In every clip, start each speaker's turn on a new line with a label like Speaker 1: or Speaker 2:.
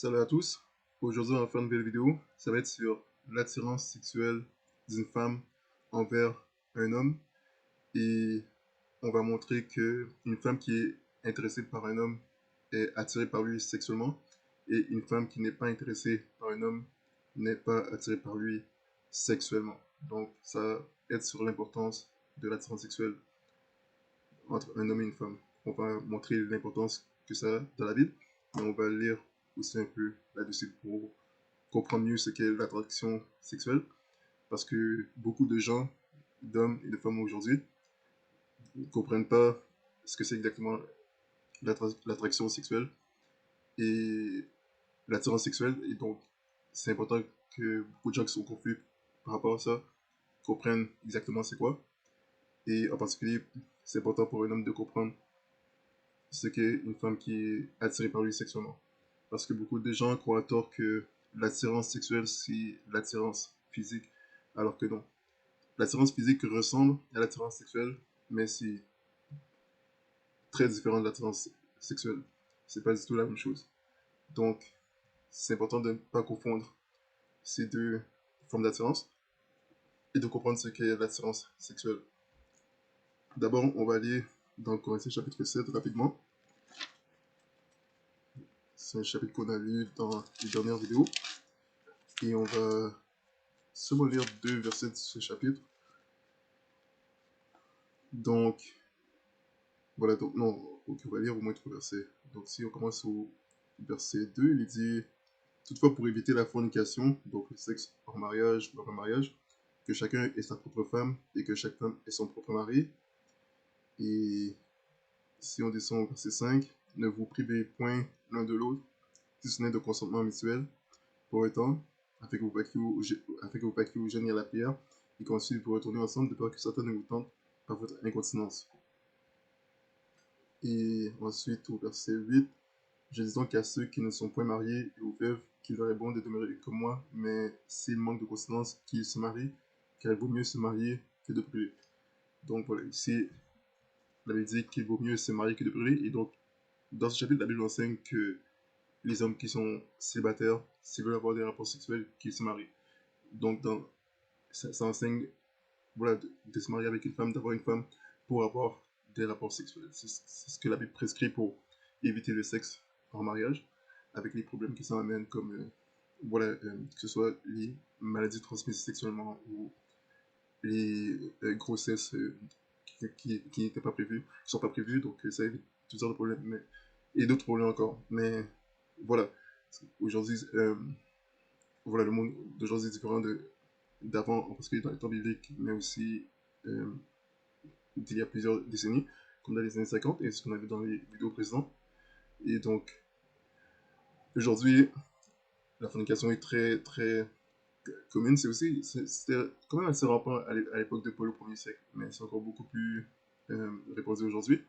Speaker 1: Salut à tous. Aujourd'hui, on va faire une nouvelle vidéo. Ça va être sur l'attirance sexuelle d'une femme envers un homme. Et on va montrer que une femme qui est intéressée par un homme est attirée par lui sexuellement. Et une femme qui n'est pas intéressée par un homme n'est pas attirée par lui sexuellement. Donc, ça va être sur l'importance de l'attirance sexuelle entre un homme et une femme. On va montrer l'importance que ça a dans la vie. Et on va lire aussi un peu là-dessus pour comprendre mieux ce qu'est l'attraction sexuelle. Parce que beaucoup de gens, d'hommes et de femmes aujourd'hui, ne comprennent pas ce que c'est exactement l'attraction sexuelle et l'attirance sexuelle. Et donc, c'est important que beaucoup de gens qui sont confus par rapport à ça comprennent exactement c'est quoi. Et en particulier, c'est important pour un homme de comprendre ce qu'est une femme qui est attirée par lui sexuellement. Parce que beaucoup de gens croient à tort que l'attirance sexuelle, c'est l'attirance physique, alors que non. L'attirance physique ressemble à l'attirance sexuelle, mais c'est très différent de l'attirance sexuelle. C'est pas du tout la même chose. Donc, c'est important de ne pas confondre ces deux formes d'attirance et de comprendre ce qu'est l'attirance sexuelle. D'abord, on va aller dans Corinthiens chapitre 7 rapidement. C'est un chapitre qu'on a lu dans les dernières vidéos. Et on va seulement lire 2 versets de ce chapitre. Donc, voilà, donc, non, ok, on va lire au moins 3 versets. Donc, si on commence au verset 2, il dit: toutefois, pour éviter la fornication, donc le sexe hors mariage ou avant mariage, que chacun ait sa propre femme et que chaque femme ait son propre mari. Et si on descend au verset 5, ne vous privez point l'un de l'autre, si ce n'est de consentement mutuel, pour autant, afin que vous vaquiez au jeûne et à la prière, et qu'ensuite vous retournez ensemble de peur que Satan ne vous tente par votre incontinence. Et ensuite, au verset 8, je dis donc à ceux qui ne sont point mariés et aux veuves qu'il leur est bon de demeurer comme moi, mais s'ils manquent de continence, qu'ils se marient, car il vaut mieux se marier que de brûler. Donc voilà, ici, la Bible dit qu'il vaut mieux se marier que de brûler. Et donc, dans ce chapitre, la Bible enseigne que les hommes qui sont célibataires, s'ils veulent avoir des rapports sexuels, qu'ils se marient. Donc, ça enseigne voilà, de se marier avec une femme, d'avoir une femme pour avoir des rapports sexuels. C'est ce que la Bible prescrit pour éviter le sexe en mariage, avec les problèmes que ça amène, comme voilà, que ce soit les maladies transmises sexuellement ou les grossesses qui n'étaient pas prévues, qui sont pas prévues, donc ça évite toutes sortes de problèmes, et d'autres problèmes encore. Mais voilà, aujourd'hui, voilà, le monde d'aujourd'hui est différent d'avant, parce que dans les temps bibliques, mais aussi d'il y a plusieurs décennies, comme dans les années 50, et ce qu'on a vu dans les vidéos précédentes. Et donc, aujourd'hui, la fornication est très, très commune. C'était quand même assez rampant à l'époque de Paul au 1er siècle, mais c'est encore beaucoup plus répandu aujourd'hui.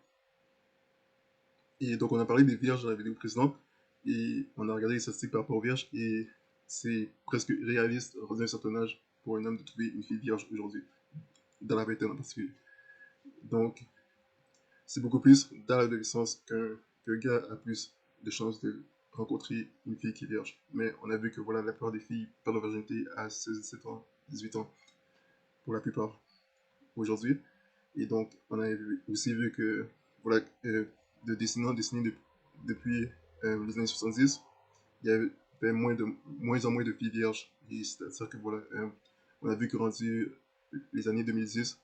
Speaker 1: Et donc, on a parlé des vierges dans la vidéo précédente, et on a regardé les statistiques par rapport aux vierges, et c'est presque irréaliste, rendu à un certain âge, pour un homme de trouver une fille vierge aujourd'hui, dans la vingtaine en particulier. Donc, c'est beaucoup plus dans l'adolescence qu'un gars a plus de chances de rencontrer une fille qui est vierge. Mais on a vu que voilà, la plupart des filles perdent leur virginité à 16, 17 ans, 18 ans, pour la plupart, aujourd'hui. Et donc, on a aussi vu que, voilà, de décennie en décennie, depuis les années 70, il y avait moins en moins de filles vierges. Et c'est-à-dire que, voilà, on a vu que rendu les années 2010,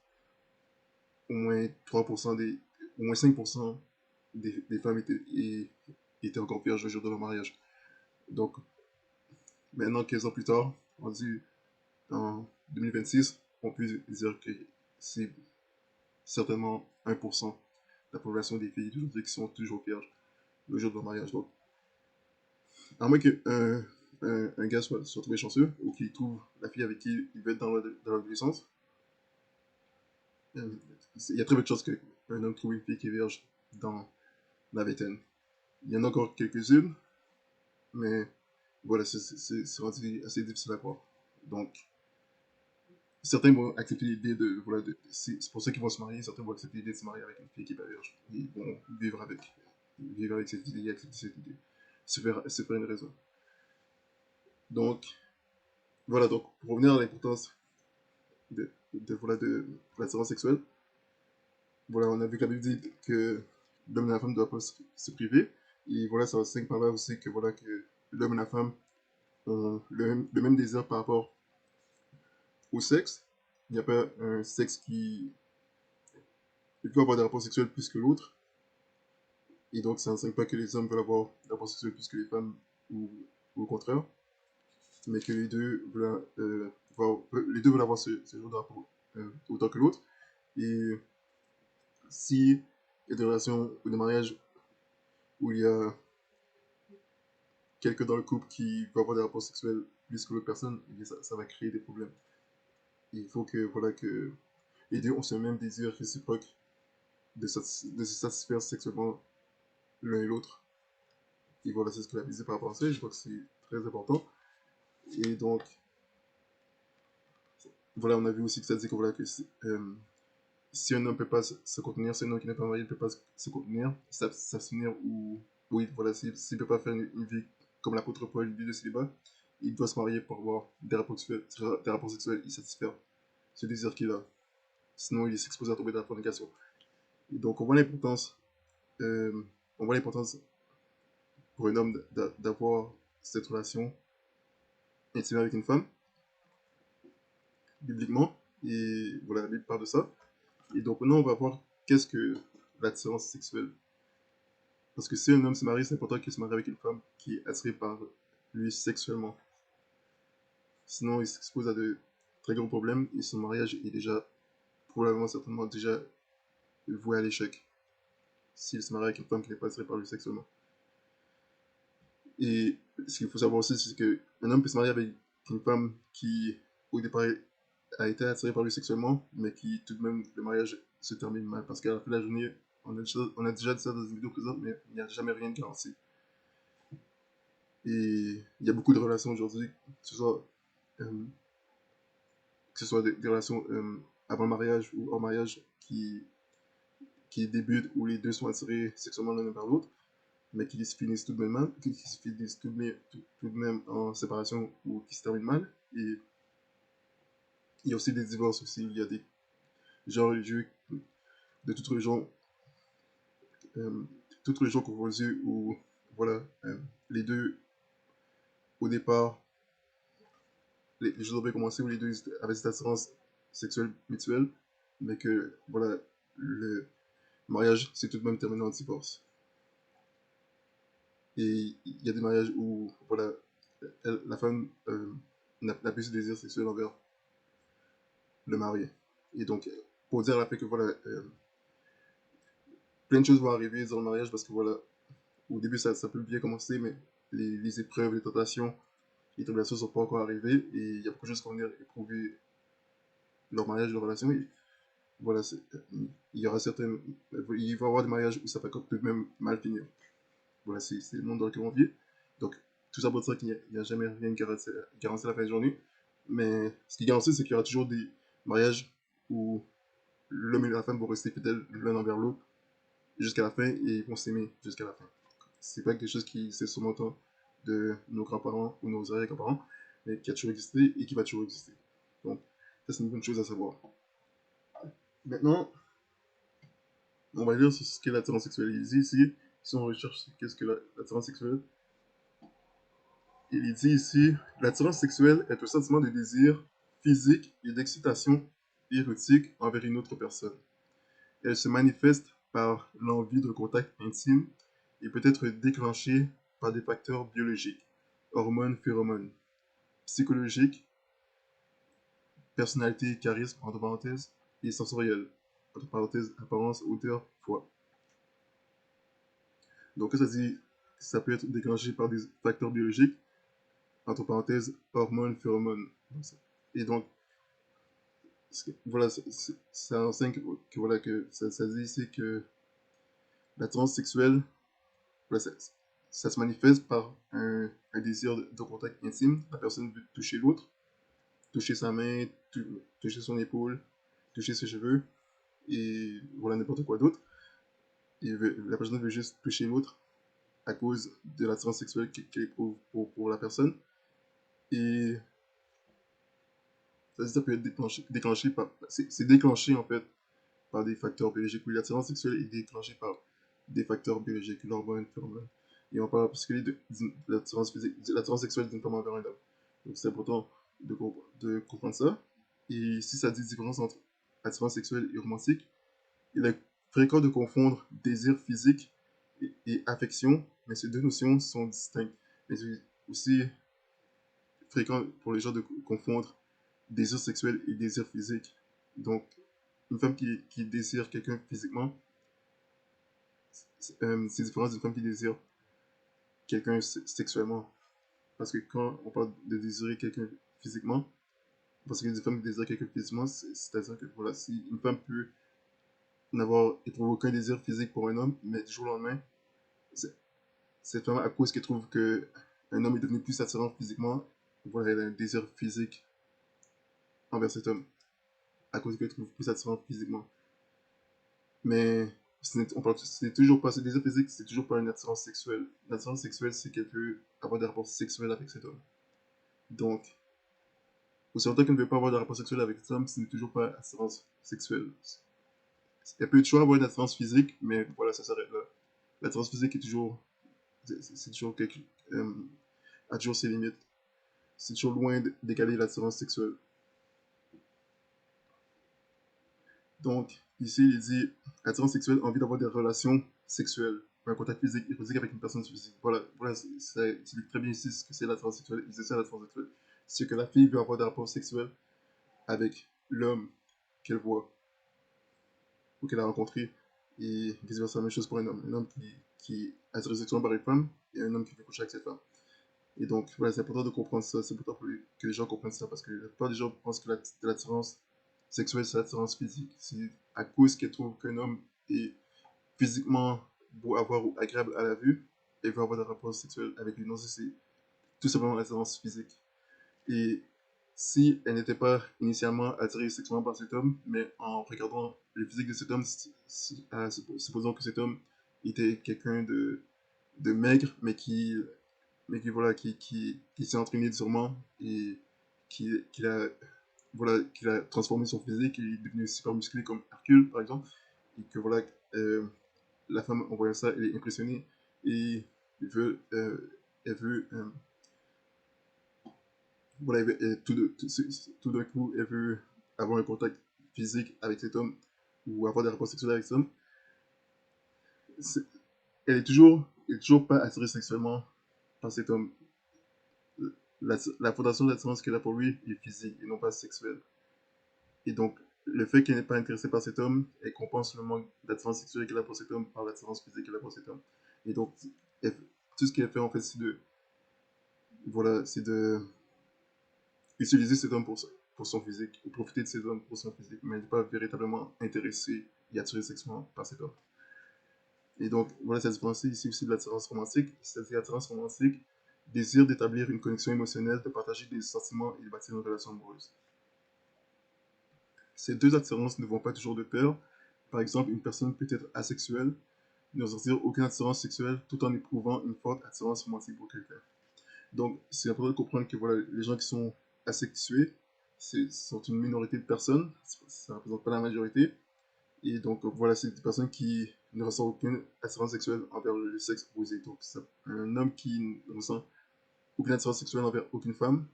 Speaker 1: au moins 3% au moins 5% des femmes étaient encore vierges le jour de leur mariage. Donc, maintenant, 15 ans plus tard, on dit en 2026, on peut dire que c'est certainement 1% de la population des filles d'aujourd'hui qui sont toujours vierges le jour de leur mariage. Donc, à moins qu'un gars soit trouvé chanceux ou qu'il trouve la fille avec qui il veut être dans l'adolescence, il y a très peu de chances qu'un homme trouve une fille qui est vierge dans la vingtaine. Il y en a encore quelques-unes, mais voilà, c'est rendu assez difficile à croire. Donc, certains vont accepter l'idée de, voilà, c'est pour ceux qui vont se marier, certains vont accepter l'idée de se marier avec une fille qui est pas vierge. Ils vont vivre avec cette idée, accepter cette idée, se faire une raison. Donc, voilà, donc pour revenir à l'importance de l'attirance sexuelle, voilà, on a vu que la Bible dit que l'homme et la femme ne doivent pas se priver. Et voilà, ça enseigne par là aussi que, voilà, que l'homme et la femme ont le même désir par rapport au sexe. Il n'y a pas un sexe qui peut avoir des rapports sexuels plus que l'autre. Et donc, ça n'enseigne pas que les hommes veulent avoir des rapports sexuels plus que les femmes ou au contraire, mais que les deux veulent avoir ce genre de rapport autant que l'autre. Et si il y a des relations ou des mariages où il y a quelqu'un dans le couple qui va avoir des rapports sexuels plus que l'autre personne, eh bien, ça va créer des problèmes. Il faut que, voilà, que les deux ont ce même désir réciproque de se satisfaire sexuellement l'un et l'autre. Et voilà, c'est ce que la visée par rapport à ça, et je crois que c'est très important. Et donc, voilà, on a vu aussi que ça dit que, voilà, que si un homme ne peut pas se contenir, si un homme qui n'est pas marié ne peut pas se contenir, s'abstenir ou, oui, voilà, s'il ne peut pas faire une vie comme l'apôtre Paul, une vie de célibat, il doit se marier pour avoir des rapports sexuels et satisfaire ce désir qu'il a. Sinon, il s'expose à tomber dans la fornication. Et donc, euh, on voit l'importance pour un homme d'avoir cette relation intime avec une femme, bibliquement. Et voilà, la Bible parle de ça. Et donc, maintenant, on va voir qu'est-ce que l'attirance sexuelle. Parce que si un homme se marie, c'est important qu'il se marie avec une femme qui est attirée par lui sexuellement. Sinon, il s'expose à de très gros problèmes et son mariage est déjà, probablement, certainement, déjà voué à l'échec. S'il se marie avec une femme qui n'est pas attirée par lui sexuellement. Et ce qu'il faut savoir aussi, c'est qu'un homme peut se marier avec une femme qui, au départ, a été attirée par lui sexuellement, mais qui, tout de même, le mariage se termine mal. Parce qu'à la fin de la journée, on a déjà dit ça dans une vidéo présente, mais il n'y a jamais rien de garanti. Et il y a beaucoup de relations aujourd'hui, euh, que ce soit des relations avant le mariage ou hors mariage, qui débutent où les deux sont attirés sexuellement l'un vers l'autre, mais qui se finissent tout de même mal, qui se finissent tout de même en séparation ou qui se terminent mal. Et il y a aussi des divorces aussi, il y a des gens religieux de euh, toutes religions confondues où, voilà, les deux, au départ, les choses ont bien commencé où les deux avaient cette attirance sexuelle mutuelle, mais que, voilà, le mariage s'est tout de même terminé en divorce. Et il y a des mariages où, voilà, la femme n'a plus ce désir sexuel envers le marié. Et donc, pour dire à la fin que, voilà, plein de choses vont arriver dans le mariage parce que, voilà, au début, ça peut bien commencer, mais les épreuves, les tentations, les tribulations ne sont pas encore arrivées et il y a beaucoup de choses qui vont venir éprouver leur mariage, leur relation. Et voilà, il y aura certaines. Il va y avoir des mariages où ça va tout de même mal finir. Voilà, c'est le monde dans lequel on vit. Donc, tout ça pour dire qu'il n'y a jamais rien de garanti à la fin de la journée. Mais ce qui est garanti, c'est qu'il y aura toujours des mariages où l'homme et la femme vont rester fidèles l'un envers l'autre jusqu'à la fin et ils vont s'aimer jusqu'à la fin. C'est pas quelque chose qui s'est surmontant de nos grands-parents ou nos arrière-grands-parents, mais qui a toujours existé et qui va toujours exister. Donc, ça, c'est une bonne chose à savoir. Maintenant, on va lire sur ce qu'est l'attirance sexuelle. Il dit ici, si on recherche qu'est-ce que l'attirance sexuelle, il dit ici, l'attirance sexuelle est un sentiment de désir physique et d'excitation érotique envers une autre personne. Elle se manifeste par l'envie de contact intime et peut être déclenchée par des facteurs biologiques, hormones, phéromones, psychologiques, personnalité, charisme, entre parenthèses, et sensorielle, entre parenthèses, apparence, odeur, foi. Donc, ça dit, ça peut être déclenché par des facteurs biologiques, entre parenthèses, hormones, phéromones. Et donc, voilà, ça enseigne voilà, que ça dit ici que la transsexuelle, voilà, ça se manifeste par un désir de contact intime. La personne veut toucher l'autre, toucher sa main, toucher son épaule, toucher ses cheveux, et voilà, n'importe quoi d'autre. La personne veut juste toucher l'autre à cause de l'attirance sexuelle qu'elle éprouve pour la personne. Et ça peut être déclenché par. C'est déclenché en fait par des facteurs biologiques. Oui, l'attirance sexuelle est déclenchée par des facteurs biologiques, l'hormone, phéromones. Et on parle en particulier de l'attirance physique, de l'attirance sexuelle d'une femme envers un homme. Donc c'est important de comprendre ça. Et si ça dit différence entre attirance sexuelle et romantique, il est fréquent de confondre désir physique et affection, mais ces deux notions sont distinctes. Mais c'est aussi fréquent pour les gens de confondre désir sexuel et désir physique. Donc, une femme qui désire quelqu'un physiquement, c'est différent d'une femme qui désire quelqu'un sexuellement. Parce que quand on parle de désirer quelqu'un physiquement, parce que des femmes qui désirent quelqu'un physiquement, c'est-à-dire que voilà, si une femme peut n'avoir éprouvé aucun désir physique pour un homme, mais du jour au lendemain, cette femme, à cause qu'elle trouve que un homme est devenu plus attirant physiquement, voilà, elle a un désir physique envers cet homme, à cause qu'elle trouve plus attirant physiquement. Mais c'est toujours pas, ce désir physique, c'est toujours pas une attirance sexuelle. L'attirance sexuelle, c'est qu'elle peut avoir des rapports sexuels avec cet homme. Donc, aussi longtemps qu'elle ne veut pas avoir de rapports sexuels avec cet homme, ce n'est toujours pas attirance sexuelle. Elle peut toujours avoir une attirance physique, mais voilà, ça s'arrête là. L'attirance physique est toujours, c'est toujours quelque, euh, a toujours ses limites. C'est toujours loin d'égaler l'attirance sexuelle. Donc, ici, il dit attirance sexuelle, envie d'avoir des relations sexuelles, un contact physique érotique avec une personne physique. Voilà, ça explique très bien ici ce que c'est l'attirance sexuelle. Il dit ça l'attirance sexuelle. C'est que la fille veut avoir des rapports sexuels avec l'homme qu'elle voit ou qu'elle a rencontré. Et vice-versa, la même chose pour un homme. Un homme qui est attiré sexuellement par une femme et un homme qui veut coucher avec cette femme. Et donc, voilà, c'est important de comprendre ça. C'est important que les gens comprennent ça parce que la plupart des gens pensent que l'attirance sexuelle, c'est l'attirance physique. C'est à cause qu'elle trouve qu'un homme est physiquement beau à voir ou agréable à la vue et veut avoir des rapports sexuels avec lui. Non, c'est tout simplement l'attirance physique. Et si elle n'était pas initialement attirée sexuellement par cet homme, mais en regardant le physique de cet homme, supposons que cet homme était quelqu'un de maigre, mais qui voilà, qui s'est entraîné durement et qu'il a transformé son physique et il est devenu super musclé comme Hercule, par exemple, et que voilà, euh, la femme, en voyant ça, elle est impressionnée et elle veut, elle veut voilà, tout d'un coup, elle veut avoir un contact physique avec cet homme ou avoir des rapports sexuels avec cet homme. C'est- Elle est toujours pas attirée sexuellement par cet homme. La fondation de l'attirance qu'elle a pour lui est physique et non pas sexuelle. Et donc, le fait qu'elle n'est pas intéressée par cet homme, elle compense le manque d'attirance sexuelle qu'elle a pour cet homme par l'attirance physique qu'elle a pour cet homme. Et donc, elle- tout ce qu'elle fait, en fait, c'est de utiliser cet homme pour son physique, ou profiter de cet homme pour son physique, mais elle n'est pas véritablement intéressée et attirée sexuellement par cet homme. Et donc, voilà, ça se différencie ici aussi de l'attirance romantique. C'est-à-dire l'attirance romantique, désir d'établir une connexion émotionnelle, de partager des sentiments et de bâtir une relation amoureuse. Ces deux attirances ne vont pas toujours de pair. Par exemple, une personne peut être asexuelle, ne ressentir aucune attirance sexuelle, tout en éprouvant une forte attirance romantique pour quelqu'un. Donc, c'est important de comprendre que voilà, les gens qui sont asexués sont une minorité de personnes, ça ne représente pas la majorité. Et donc, voilà, c'est des personnes qui ne ressentent aucune attirance sexuelle envers le sexe opposé. Donc, un homme qui ne ressent aucune attirance sexuelle envers aucune femme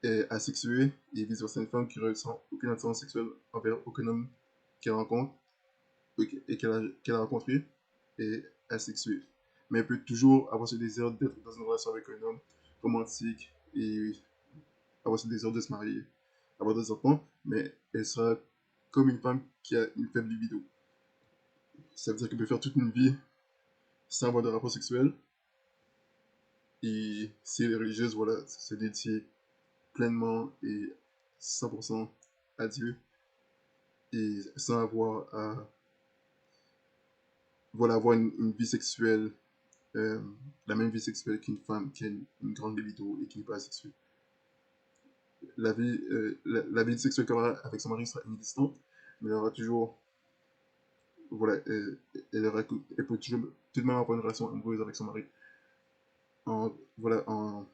Speaker 1: est asexué, et vice-versa, une femme qui ne ressent aucune attirance sexuelle envers aucun homme qu'elle rencontre et qu'elle a rencontré est asexuée. Mais elle peut toujours avoir ce désir d'être dans une relation avec un homme romantique et avoir ce désir de se marier, avoir des enfants, mais elle sera comme une femme qui a une faible libido. Ça veut dire qu'elle peut faire toute une vie sans avoir de rapport sexuel. Et si elle est religieuse, voilà, se dédier pleinement et 100% à Dieu et sans avoir à voilà, avoir une vie sexuelle, euh, la même vie sexuelle qu'une femme qui a une grande libido et qui n'est pas asexuée. La vie sexuelle qu'elle aura avec son mari sera inexistante, mais elle aura toujours, voilà, elle peut toujours tout de même avoir une relation amoureuse avec son mari. En, voilà, en,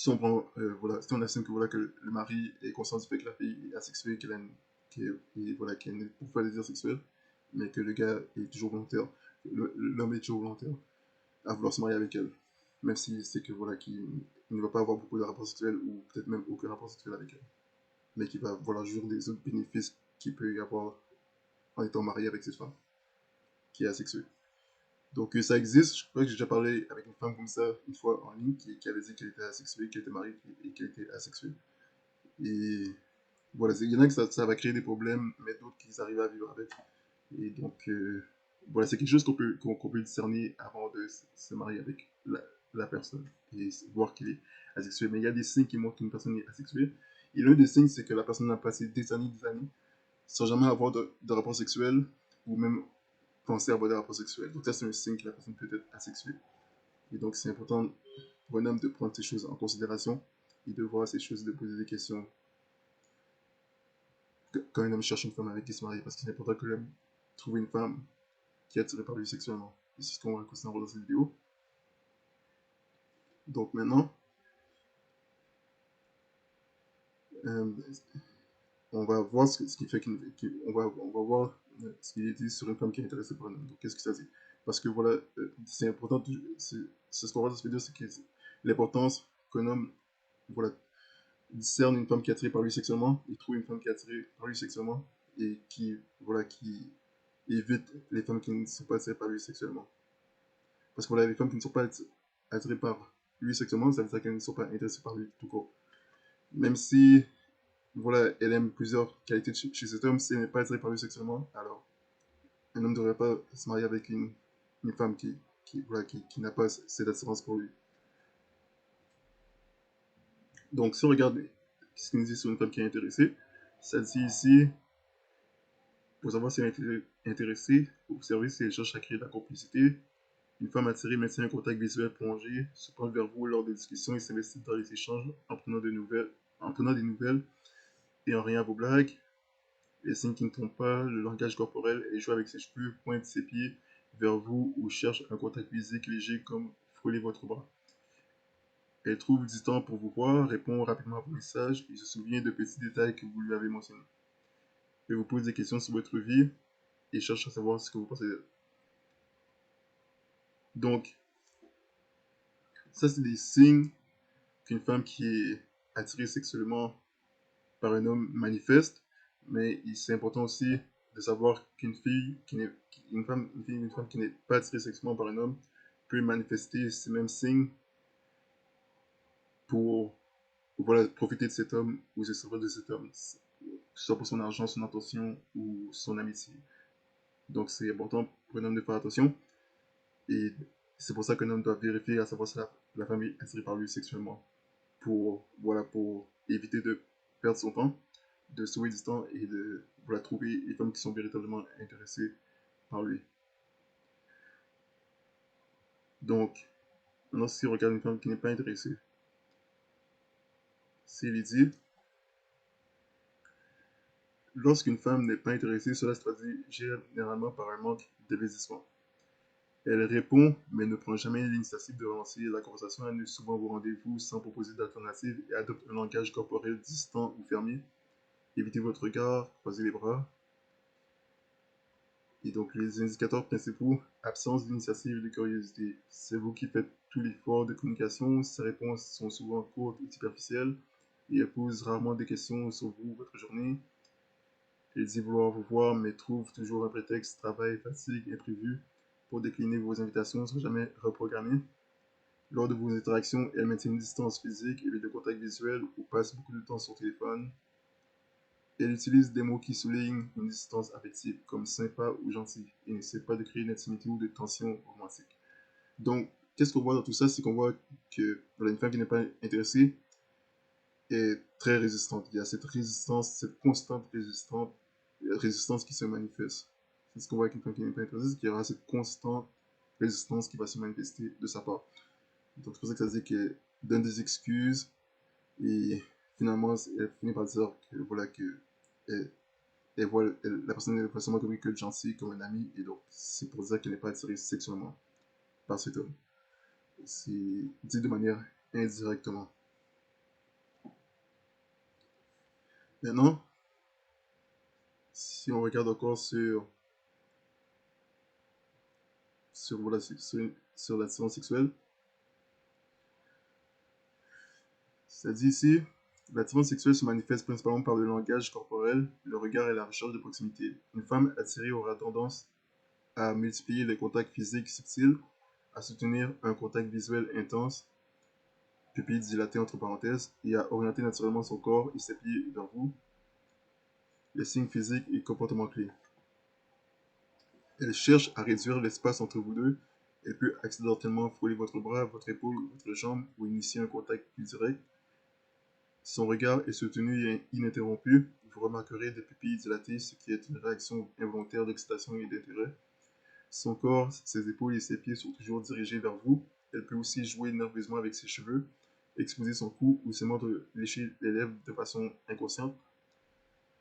Speaker 1: si on prend, voilà, si on assume que, voilà, que le mari est conscient du fait que la fille est asexuée, voilà, qu'elle n'est pas de désir sexuel, mais que le gars est toujours volontaire, l'homme est toujours volontaire à vouloir se marier avec elle, même si c'est que, voilà, qu'il ne va pas avoir beaucoup de rapports sexuels ou peut-être même aucun rapport sexuel avec elle, mais qui va, voilà, jouir des autres bénéfices qu'il peut y avoir en étant marié avec cette femme qui est asexuée. Donc ça existe, je crois que j'ai déjà parlé avec une femme comme ça une fois en ligne qui avait dit qu'elle était asexuée, qu'elle était mariée et qu'elle était asexuée. Et voilà, il y en a que ça va créer des problèmes, mais d'autres qui arrivent à vivre avec. Et donc voilà, c'est quelque chose qu'on peut discerner avant de se marier avec la personne et voir qu'il est asexué. Mais il y a des signes qui montrent qu'une personne est asexuée. Et l'un des signes, c'est que la personne a passé des années sans jamais avoir de rapport sexuel ou même penser à avoir des rapports sexuels. Donc ça, c'est un signe que la personne peut être asexuée. Et donc c'est important pour un homme de prendre ces choses en considération et de voir ces choses, de poser des questions quand un homme cherche une femme avec qui se marier, parce qu'il est important que l'homme trouve une femme qui est attirée par lui sexuellement. Et c'est ce qu'on va continuer dans cette vidéo. Donc maintenant, euh, on va voir ce qui fait on va voir ce qu'il est dit sur une femme qui est intéressée par un homme. Donc qu'est-ce que ça dit? Parce que voilà, c'est important, c'est ce qu'on va voir dans cette vidéo, c'est l'importance qu'un homme, voilà, discerne une femme qui est attirée par lui sexuellement, il trouve une femme qui est attirée par lui sexuellement, et qui, voilà, qui évite les femmes qui ne sont pas attirées par lui sexuellement. Parce que voilà, les femmes qui ne sont pas attirées par lui sexuellement, ça veut dire qu'elles ne sont pas intéressées par lui tout court. Même si, voilà, elle aime plusieurs qualités chez cet homme, si elle n'est pas attirée par lui sexuellement, alors un homme ne devrait pas se marier avec une femme voilà, qui n'a pas cette attirance pour lui. Donc, si on regarde ce qu'il nous dit sur une femme qui est intéressée, ça dit ici, pour savoir si elle est intéressée, observez si elle cherche à créer de la complicité. Une femme attirée maintient un contact visuel prolongé, se penche vers vous lors des discussions et s'investit dans les échanges en prenant des nouvelles et en riant à vos blagues. Les signes qui ne trompent pas, le langage corporel, elle joue avec ses cheveux, pointe ses pieds vers vous ou cherche un contact physique léger comme frôler votre bras. Elle trouve du temps pour vous voir, répond rapidement à vos messages et se souvient de petits détails que vous lui avez mentionnés. Elle vous pose des questions sur votre vie et cherche à savoir ce que vous pensez d'elle. Donc, ça, c'est des signes qu'une femme qui est attirée sexuellement par un homme manifeste, mais c'est important aussi de savoir qu'une fille qui n'est une femme qui n'est pas attirée sexuellement par un homme peut manifester ces mêmes signes pour voilà, profiter de cet homme ou se servir de cet homme, que ce soit pour son argent, son attention ou son amitié. Donc c'est important pour un homme de faire attention et c'est pour ça qu'un homme doit vérifier à savoir si la femme est attirée par lui sexuellement pour, voilà, pour éviter de perdre son temps, de sauver du temps et de voilà, trouver les femmes qui sont véritablement intéressées par lui. Donc, maintenant, si on regarde une femme qui n'est pas intéressée, s'il dit, lorsqu'une femme n'est pas intéressée, cela se traduit généralement par un manque d'investissement. Elle répond, mais ne prend jamais l'initiative de relancer la conversation. Elle est souvent au rendez-vous sans proposer d'alternative et adopte un langage corporel distant ou fermé. Évitez votre regard, croisez les bras. Et donc, les indicateurs principaux, absence d'initiative et de curiosité. C'est vous qui faites tout l'effort de communication. Ces réponses sont souvent courtes et superficielles. Et elle pose rarement des questions sur vous, votre journée. Elle dit vouloir vous voir, mais trouve toujours un prétexte, travail, fatigue, imprévu, pour décliner vos invitations sans jamais reprogrammer. Lors de vos interactions, elle maintient une distance physique, évite le contact visuel ou passe beaucoup de temps sur téléphone. Elle utilise des mots qui soulignent une distance affective, comme sympa ou gentil, et n'essaie pas de créer une intimité ou de tension romantique. Donc, qu'est-ce qu'on voit dans tout ça? C'est qu'on voit que voilà, une femme qui n'est pas intéressée est très résistante. Il y a cette résistance, cette constante résistance qui se manifeste. C'est ce qu'on voit avec une femme qui n'est pas intéressée, c'est qu'il y aura cette constante résistance qui va se manifester de sa part. Donc, c'est pour ça que ça dit qu'elle donne des excuses et finalement, elle finit par dire que voilà, que elle, la personne est pas seulement comme quelqu'un de gentil, comme un ami, et donc c'est pour dire qu'elle n'est pas attirée sexuellement par cet homme. C'est dit de manière indirectement. Maintenant, si on regarde encore voilà, sur l'attirance sexuelle, ça dit ici, l'attirance sexuelle se manifeste principalement par le langage corporel, le regard et la recherche de proximité. Une femme attirée aura tendance à multiplier les contacts physiques subtils, à soutenir un contact visuel intense, pupilles dilatées entre parenthèses, et à orienter naturellement son corps et ses pieds vers vous, les signes physiques et comportements clés. Elle cherche à réduire l'espace entre vous deux. Elle peut accidentellement frôler votre bras, votre épaule, votre jambe ou initier un contact plus direct. Son regard est soutenu et ininterrompu. Vous remarquerez des pupilles dilatées, ce qui est une réaction involontaire d'excitation et d'intérêt. Son corps, ses épaules et ses pieds sont toujours dirigés vers vous. Elle peut aussi jouer nerveusement avec ses cheveux, exposer son cou ou seulement lécher les lèvres de façon inconsciente.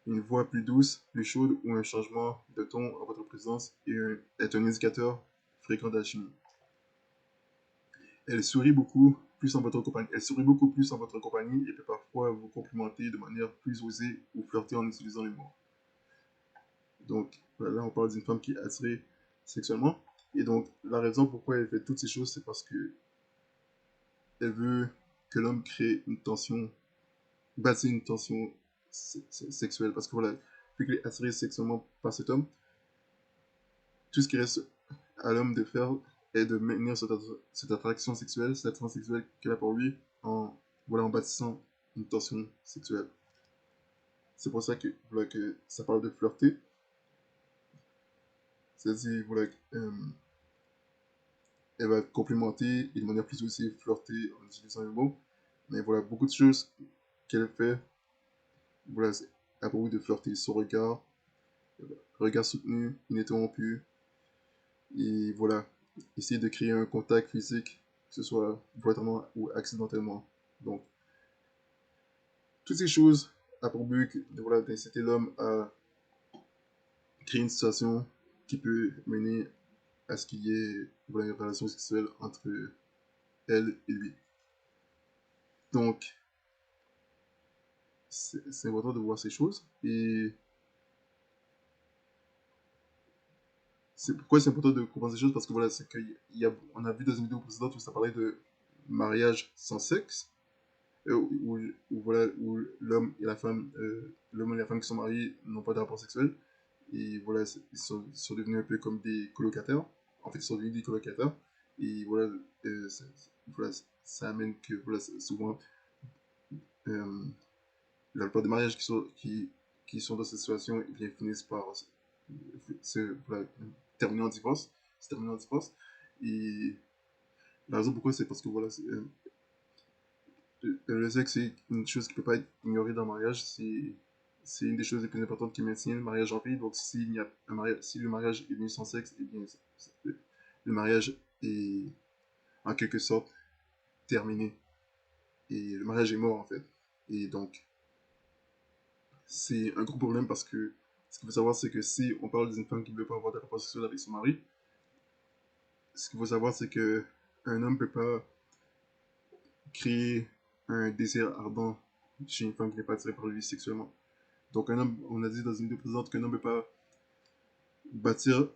Speaker 1: Une voix plus douce, plus chaude ou un changement de ton en votre présence est un indicateur fréquent d'alchimie. Elle sourit beaucoup plus en votre compagnie. Elle sourit beaucoup plus en votre compagnie et peut parfois vous complimenter de manière plus osée ou flirter en utilisant les mots. Donc là, on parle d'une femme qui est attirée sexuellement. Et donc, la raison pourquoi elle fait toutes ces choses, c'est parce que elle veut que l'homme crée une tension, bâtir une tension sexuelle. Parce que voilà, vu qu'elle est attirée sexuellement par cet homme, tout ce qui reste à l'homme de faire est de maintenir cette attraction sexuelle, cette attraction sexuelle qu'elle a pour lui, voilà, en bâtissant une tension sexuelle. C'est pour ça que, voilà, que ça parle de flirter. C'est-à-dire, voilà, elle va complimenter et de manière plus aussi flirter en utilisant les mots. Mais voilà, beaucoup de choses qu'elle fait, voilà, à propos de flirter. Son regard soutenu, ininterrompu, et voilà, essayer de créer un contact physique, que ce soit volontairement ou accidentellement. Donc, toutes ces choses a pour but voilà, d'inciter l'homme à créer une situation qui peut mener à ce qu'il y ait voilà, une relation sexuelle entre elle et lui. Donc, c'est important de voir ces choses. Et c'est pourquoi c'est important de comprendre ces choses, parce que voilà, c'est on a vu dans une vidéo précédente où ça parlait de mariage sans sexe, voilà, où l'homme et la femme qui sont mariés n'ont pas de rapport sexuel. Et voilà, sont devenus un peu comme des colocataires. En fait, ils sont devenus des colocataires. Et voilà, voilà ça amène que voilà, souvent, euh, la plupart des mariages qui sont dans cette situation, eh bien, finissent par voilà, terminer en divorce. Se terminer en divorce. Et la raison pourquoi, c'est parce que voilà, le sexe, c'est une chose qui ne peut pas être ignorée dans le mariage. C'est une des choses les plus importantes qui maintient le mariage en vie. Donc, si le mariage est venu sans sexe, eh bien, le mariage est en quelque sorte terminé. Et le mariage est mort, en fait. Et donc, c'est un gros problème parce que ce qu'il faut savoir, c'est que si on parle d'une femme qui ne veut pas avoir de rapport sexuel avec son mari, ce qu'il faut savoir, c'est que un homme ne peut pas créer un désir ardent chez une femme qui n'est pas attirée par lui sexuellement. Donc, un homme, on a dit dans une vidéo précédente qu'un homme ne peut pas bâtir,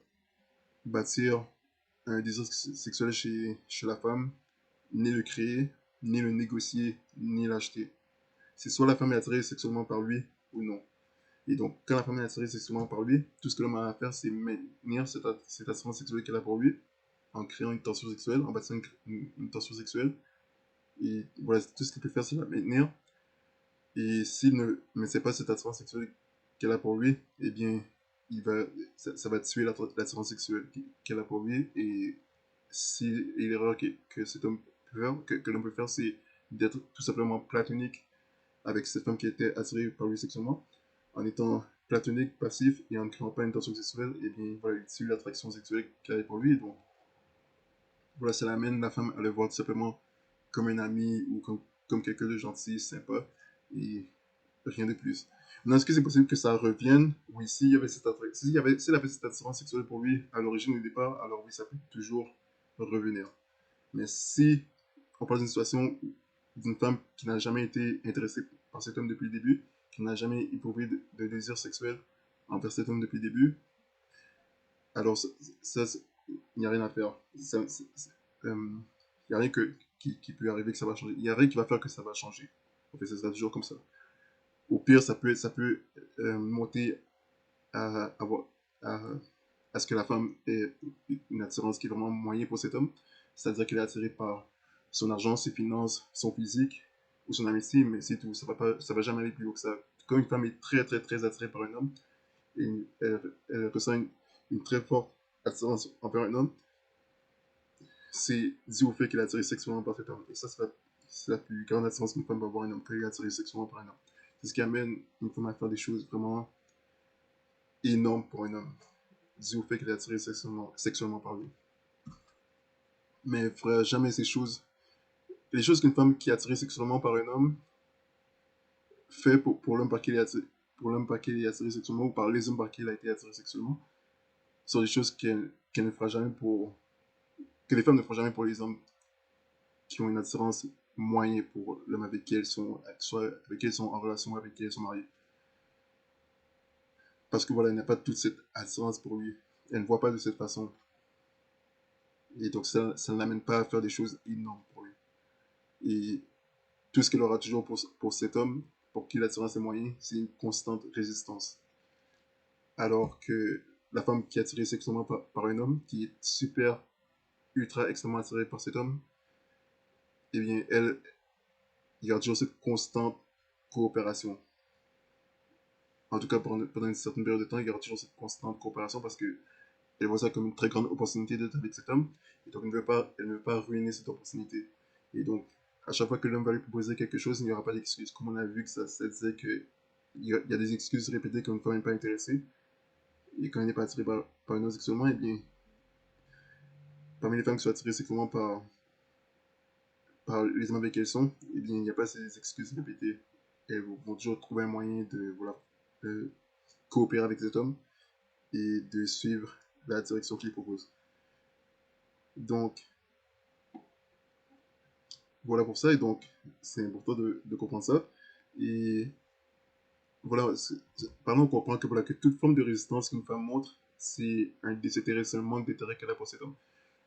Speaker 1: bâtir un désir sexuel chez la femme, ni le créer, ni le négocier, ni l'acheter. C'est soit la femme est attirée sexuellement par lui ou non. Et donc, quand la femme est attirée sexuellement par lui, tout ce que l'homme a à faire, c'est maintenir cette attirance sexuelle qu'elle a pour lui, en créant une tension sexuelle, en bâtissant une tension sexuelle. Et voilà, tout ce qu'il peut faire, c'est la maintenir. Et s'il ne maintient pas cette attirance sexuelle qu'elle a pour lui, eh bien, ça va tuer l'attirance sexuelle qu'elle a pour lui. Et l'erreur que cet homme peut faire, que l'homme peut faire, c'est d'être tout simplement platonique avec cette femme qui était attirée par lui sexuellement, en étant platonique, passif et en ne créant pas une tension sexuelle, et bien voilà, il tue l'attraction sexuelle qu'elle avait pour lui. Et donc, voilà, ça l'amène la femme à le voir tout simplement comme un ami ou comme quelqu'un de gentil, sympa, et rien de plus. Maintenant, est-ce que c'est possible que ça revienne? Oui, s'il y avait s'il avait cette attirance sexuelle pour lui à l'origine, au départ, alors oui, ça peut toujours revenir. Mais si on parle d'une situation d'une femme qui n'a jamais été intéressée par cet homme depuis le début, qu'il n'a jamais éprouvé de désir sexuel envers cet homme depuis le début, alors il n'y a rien à faire. Il n'y a rien qui peut arriver que ça va changer. Il n'y a rien qui va faire que ça va changer. En fait, ça sera toujours comme ça. Au pire, ça peut monter à, avoir, à, à ce que la femme ait une attirance qui est vraiment moyenne pour cet homme. C'est-à-dire qu'elle est attirée par son argent, ses finances, son physique ou son amitié, mais c'est tout. Ça va jamais aller plus haut que ça. Quand une femme est très, très, très attirée par un homme, et elle ressent une très forte attirance envers un homme, c'est dû au fait qu'elle est attirée sexuellement par cet homme. Et ça, c'est la plus grande attirance qu'une femme va avoir un homme, qu'elle est attirée sexuellement par un homme. C'est ce qui amène une femme à faire des choses vraiment énormes pour un homme, dû au fait qu'elle est attirée sexuellement par lui. Mais elle ne fera jamais ces choses. Les choses qu'une femme qui est attirée sexuellement par un homme fait pour l'homme par qui elle est attirée, pour l'homme par qui elle est attirée sexuellement ou par les hommes par qui elle a été attirée sexuellement, sont des choses qu'elle ne fera jamais que les femmes ne feront jamais pour les hommes qui ont une attirance moyenne pour l'homme avec qui elles sont, soit avec qui elles sont en relation, avec qui elles sont mariées. Parce que voilà, elle n'a pas toute cette attirance pour lui. Elle ne voit pas de cette façon. Et donc ça ne l'amène pas à faire des choses énormes pour lui. Et tout ce qu'elle aura toujours pour cet homme, pour qui l'attirance est moyenne, c'est une constante résistance. Alors que la femme qui est attirée sexuellement par un homme, qui est super, ultra, extrêmement attirée par cet homme, eh bien, elle, il y a toujours cette constante coopération. En tout cas, pendant une certaine période de temps, il y aura toujours cette constante coopération parce que elle voit ça comme une très grande opportunité d'être avec cet homme. Et donc, elle ne veut pas ruiner cette opportunité. Et donc, à chaque fois que l'homme va lui proposer quelque chose, il n'y aura pas d'excuse. Comme on a vu que ça disait qu'il y a des excuses répétées quand une femme n'est pas intéressée. Et quand elle n'est pas attirée par un homme sexuellement, eh bien, parmi les femmes qui sont attirées sexuellement par les hommes avec qui elles sont, eh bien, il n'y a pas ces excuses répétées. Elles vont toujours trouver un moyen de, voilà, de coopérer avec cet homme et de suivre la direction qu'il propose. Donc, voilà pour ça, et donc, c'est important de comprendre ça. Et voilà, par on comprend que, voilà, que toute forme de résistance qu'une femme montre, c'est un désintérêt, un manque d'intérêt qu'elle a pour cet homme.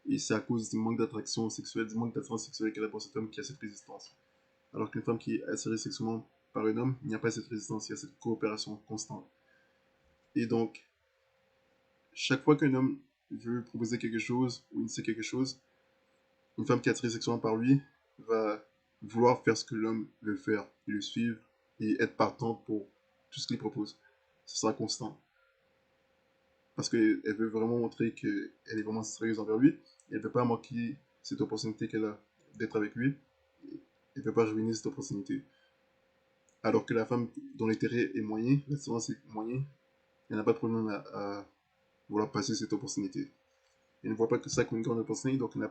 Speaker 1: Et c'est à cause du manque d'attraction sexuelle, du manque d'attirance sexuelle qu'elle a pour cet homme qui a cette résistance. Alors qu'une femme qui est attirée sexuellement par un homme, il n'y a pas cette résistance, il y a cette coopération constante. Et donc, chaque fois qu'un homme veut proposer quelque chose ou initier quelque chose, une femme qui est attirée sexuellement par lui va vouloir faire ce que l'homme veut faire, le suivre et être partante pour tout ce qu'il propose. Ce sera constant. Parce qu'elle veut vraiment montrer qu'elle est vraiment sérieuse envers lui. Et elle ne veut pas manquer cette opportunité qu'elle a d'être avec lui. Elle ne veut pas ruiner cette opportunité. Alors que la femme dont l'intérêt est moyen, l'assurance est moyen, elle n'a pas de problème à vouloir passer cette opportunité. Elle ne voit pas que ça comme une grande opportunité, donc elle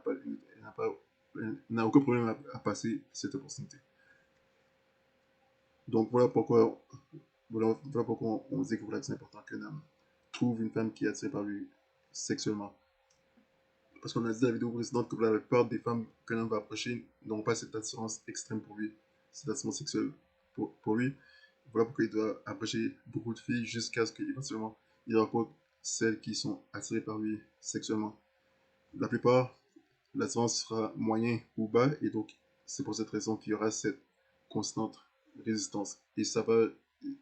Speaker 1: n'a aucun problème à passer cette opportunité. Donc voilà pourquoi on dit que voilà, c'est important qu'un homme trouve une femme qui est attirée par lui sexuellement. Parce qu'on a dit dans la vidéo précédente que la plupart des femmes qu'un homme va approcher n'ont pas cette attirance extrême pour lui, cette attirance sexuelle pour lui. Voilà pourquoi il doit approcher beaucoup de filles jusqu'à ce qu'éventuellement il rencontre celles qui sont attirées par lui sexuellement. La plupart, l'attirance sera moyen ou bas, et donc c'est pour cette raison qu'il y aura cette constante résistance. Et ça va.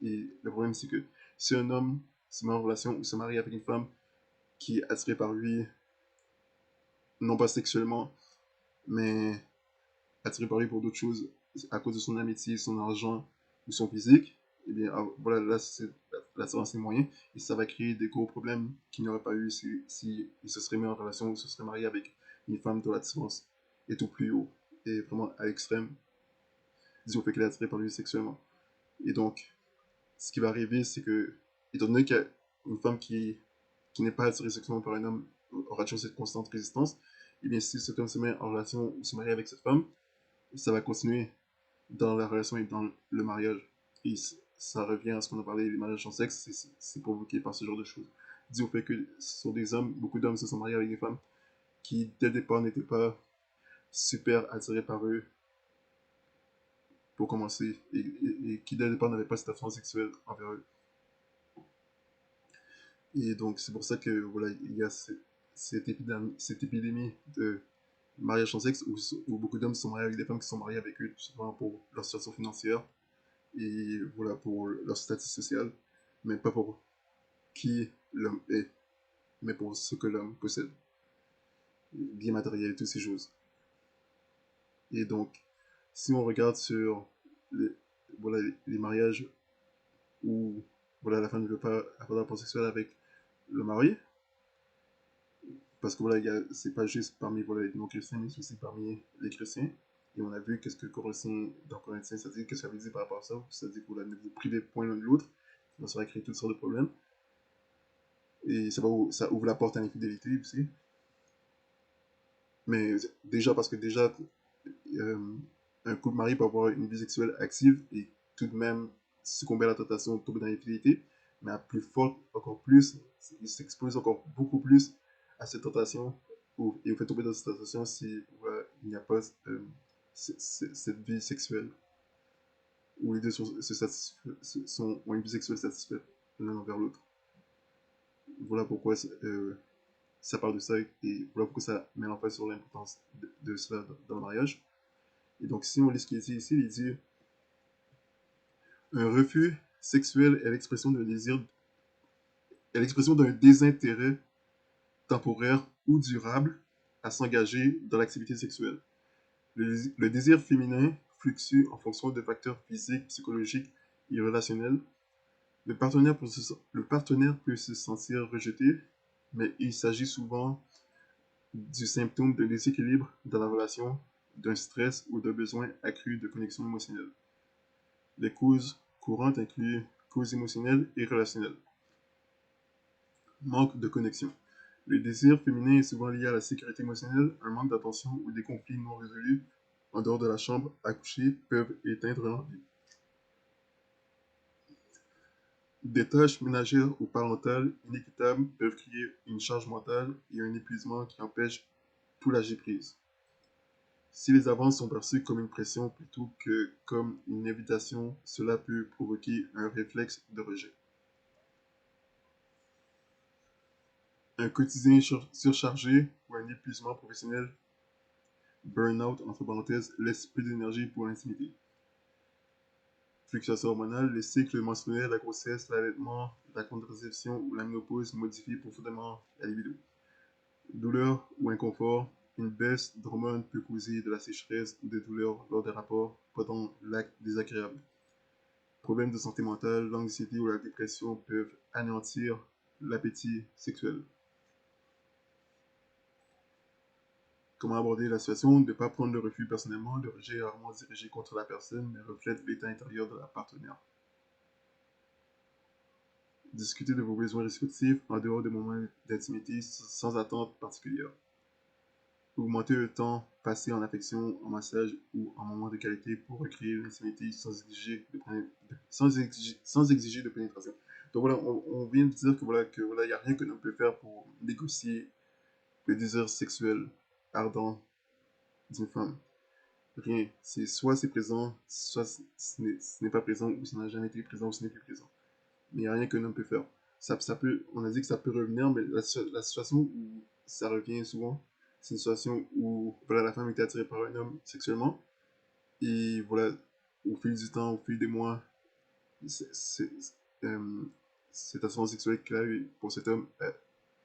Speaker 1: Et le problème, c'est que si un homme se met en relation ou se marie avec une femme qui est attirée par lui, non pas sexuellement, mais attirée par lui pour d'autres choses, à cause de son amitié, son argent ou son physique, et bien voilà, là, l'attirance est moyen, et ça va créer des gros problèmes qu'il n'aurait pas eu si il se serait mis en relation ou se serait marié avec une femme dont l'attirance est au plus haut et vraiment à l'extrême, dû au fait qu'elle est attirée par lui sexuellement. Et donc, ce qui va arriver, c'est que, étant donné qu'il y a une femme qui n'est pas attirée sexuellement par un homme, aura toujours cette constante résistance, et bien si cet homme se met en relation ou se marie avec cette femme, ça va continuer dans la relation et dans le mariage. Et ça revient à ce qu'on a parlé, les mariages sans sexe, c'est provoqué par ce genre de choses. Dû au fait que ce sont des hommes, beaucoup d'hommes se sont mariés avec des femmes qui, dès le départ, n'étaient pas super attirés par eux pour commencer, et qui dès le départ n'avaient pas cette attirance sexuelle envers eux. Et donc c'est pour ça que voilà, il y a cette épidémie de mariage sans sexe où beaucoup d'hommes sont mariés avec des femmes qui sont mariées avec eux, tout simplement pour leur situation financière et voilà, pour leur statut social, mais pas pour qui l'homme est, mais pour ce que l'homme possède, bien matériel et toutes ces choses. Et donc, si on regarde sur les, voilà, les mariages où voilà, la femme ne veut pas avoir de rapport sexuel avec le mari, parce que voilà, c'est pas juste parmi voilà, les non-chrétiens, mais c'est aussi parmi les chrétiens. Et on a vu qu'est-ce que Corinthiens, dans Corinthiens, ça dit, qu'est-ce que ça veut dire par rapport à ça. Ça dit que voilà, ne vous privez point l'un de l'autre. Ça va créer toutes sortes de problèmes. Et ça ouvre la porte à l'infidélité aussi. Mais déjà, parce que déjà, euh, un couple marié peut avoir une vie sexuelle active et tout de même succomber à la tentation de tomber dans l'infidélité. Mais à plus forte, encore plus, il s'expose encore beaucoup plus à cette tentation et vous fait tomber dans cette tentation si voilà, il n'y a pas cette vie sexuelle où les deux ont une vie sexuelle satisfaite l'un envers l'autre. Voilà pourquoi ça parle de ça et voilà pourquoi ça met l'emphase sur l'importance de cela dans le mariage. Et donc, si on lit ce qui est dit ici, il dit un refus sexuel est l'expression d'un désir, est l'expression d'un désintérêt temporaire ou durable à s'engager dans l'activité sexuelle. Le désir féminin fluctue en fonction de facteurs physiques, psychologiques et relationnels. Le partenaire peut se sentir rejeté, mais il s'agit souvent du symptôme d'un déséquilibre dans la relation, d'un stress ou d'un besoin accru de connexion émotionnelle. Les causes courantes incluent causes émotionnelles et relationnelles. Manque de connexion. Le désir féminin est souvent lié à la sécurité émotionnelle, un manque d'attention ou des conflits non résolus en dehors de la chambre à coucher peuvent éteindre l'envie. Des tâches ménagères ou parentales inéquitables peuvent créer une charge mentale et un épuisement qui empêche tout lâcher prise. Si les avances sont perçues comme une pression plutôt que comme une invitation, cela peut provoquer un réflexe de rejet. Un quotidien surchargé ou un épuisement professionnel, burn-out entre parenthèses, laisse peu d'énergie pour l'intimité. Fluctuations hormonales, les cycles menstruels, la grossesse, l'allaitement, la contraception ou la ménopause modifient profondément la libido. Douleur ou inconfort, une baisse d'hormones peut causer de la sécheresse ou des douleurs lors des rapports pendant l'acte désagréable. Problèmes de santé mentale, l'anxiété ou la dépression peuvent anéantir l'appétit sexuel. Comment aborder la situation? Ne pas prendre le refus personnellement. Le rejet est rarement dirigé contre la personne, mais reflète l'état intérieur de la partenaire. Discuter de vos besoins respectifs en dehors des moments d'intimité sans attente particulière. Augmenter le temps passé en affection, en massage ou en moments de qualité pour recréer l'intimité sans exiger de pénétration. Donc voilà, on vient de dire que voilà, il n'y a rien que l'on peut faire pour négocier le désir sexuel ardent d'une femme. Rien. C'est soit c'est présent, soit ce n'est pas présent, ou ça n'a jamais été présent, ou ce n'est plus présent. Mais il n'y a rien que l'on peut faire. On a dit que ça peut revenir, mais la situation où ça revient souvent, c'est une situation où voilà, la femme était attirée par un homme sexuellement, et voilà, au fil du temps, au fil des mois, euh, cette attirance sexuelle qu'elle a eue pour cet homme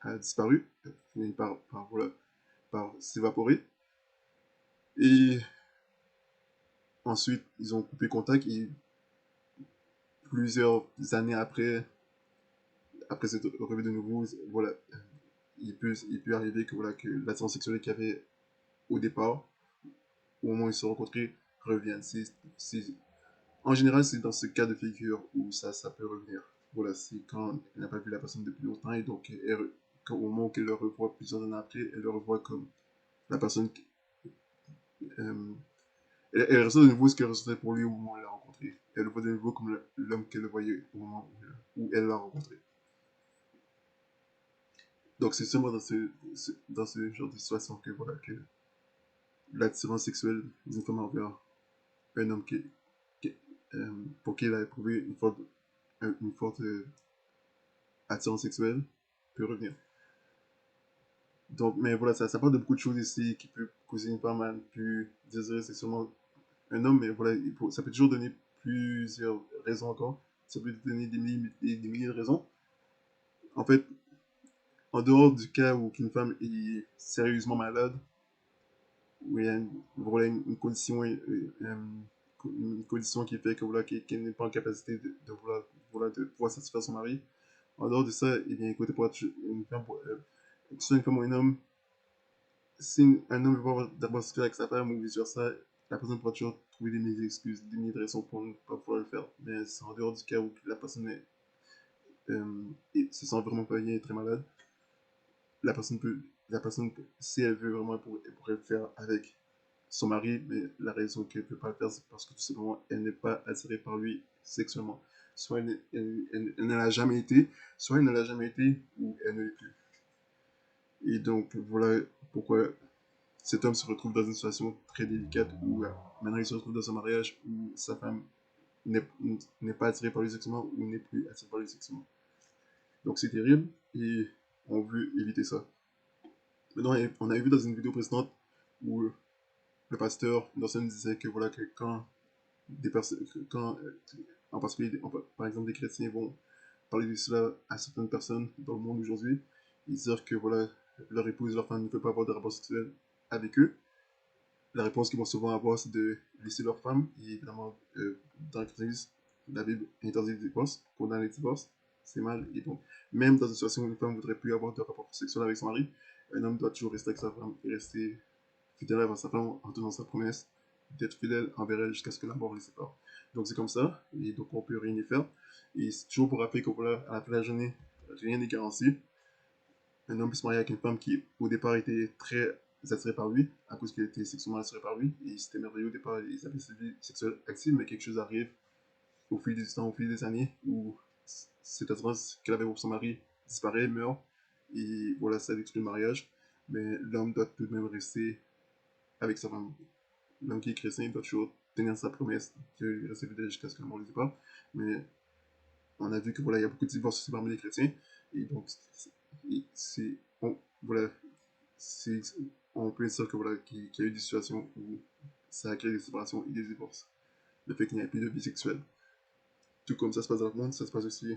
Speaker 1: a disparu, a fini voilà, par s'évaporer. Et ensuite, ils ont coupé contact et plusieurs années après cette revue de nouveau, voilà, il peut arriver que, voilà, que l'attirance sexuelle qu'il y avait au départ, au moment où ils se rencontraient, revienne. En général, c'est dans ce cas de figure où ça peut revenir. Voilà, c'est quand elle n'a pas vu la personne depuis longtemps et donc au moment où elle le revoit plusieurs années après, elle le revoit comme la personne. Euh, elle ressent de nouveau ce qu'elle ressentait pour lui au moment où elle l'a rencontré. Elle le voit de nouveau comme l'homme qu'elle voyait au moment où elle l'a rencontré. Donc c'est seulement dans ce genre de situation que l'attirance sexuelle d'une femme envers un homme qui est pour qui il a éprouvé une forte attirance sexuelle peut revenir. Donc, mais voilà, ça parle de beaucoup de choses ici qui peut causer une femme à ne plus désirer sexuellement un homme, mais voilà, ça peut toujours donner plusieurs raisons encore. Ça peut donner des milliers de raisons. En fait, en dehors du cas où une femme est sérieusement malade, où il y a voilà, une condition qui fait que voilà, qu'elle n'est pas en capacité de pouvoir satisfaire son mari. En dehors de ça, eh bien, écoutez, pour être une femme, que ce soit une femme ou un homme, si un homme veut d'abord se faire avec sa femme ou vice-versa, la personne pourra toujours trouver des milliers d'excuses, des milliers de raisons pour ne pas pouvoir le faire. Mais c'est en dehors du cas où la personne se sent vraiment pas bien et très malade, la personne peut, si elle veut vraiment, elle pourrait le faire avec son mari, mais la raison qu'elle ne peut pas le faire, c'est parce que tout simplement, elle n'est pas attirée par lui sexuellement. Soit elle ne l'a jamais été, soit elle ne l'a jamais été, ou elle ne l'est plus. Et donc, voilà pourquoi cet homme se retrouve dans une situation très délicate où maintenant il se retrouve dans un mariage où sa femme n'est pas attirée par lui sexuellement ou n'est plus attirée par lui sexuellement. Donc c'est terrible et on veut éviter ça. Maintenant, on a vu dans une vidéo précédente où le pasteur Dawson disait que voilà que quand des personnes, en particulier par exemple des chrétiens vont parler de cela à certaines personnes dans le monde aujourd'hui, ils disent que voilà leur épouse, leur femme ne peut pas avoir de rapport sexuel avec eux. La réponse qu'ils vont souvent avoir, c'est de laisser leur femme. Et évidemment, dans le christianisme, la Bible interdit le divorce, condamne les divorces. C'est mal. Et donc, même dans une situation où une femme ne voudrait plus avoir de rapport sexuel avec son mari, un homme doit toujours rester avec sa femme et rester fidèle à sa femme en tenant sa promesse d'être fidèle envers elle jusqu'à ce que la mort les sépare. Donc c'est comme ça, et donc on peut rien y faire. Et c'est toujours pour rappeler que voilà, à la fin de la journée, rien n'est garanti. Un homme peut se marier avec une femme qui, au départ, était très attirée par lui, à cause qu'elle était sexuellement attirée par lui, et c'était merveilleux au départ, ils avaient cette vie sexuelle active, mais quelque chose arrive au fil du temps, au fil des années, où cette attirance qu'elle avait pour son mari disparaît, meurt, et voilà, ça détruit le mariage. Mais l'homme doit tout de même rester avec sa femme. L'homme qui est chrétien doit toujours tenir sa promesse de rester fidèle jusqu'à ce que la mort le sépare. Mais on a vu que voilà, il y a beaucoup de divorces aussi parmi les chrétiens, et donc c'est voilà, c'est on peut dire que voilà qu'il y a eu des situations où ça a créé des séparations et des divorces. Le fait qu'il n'y ait plus de vie sexuelle. Tout comme ça se passe dans le monde, ça se passe aussi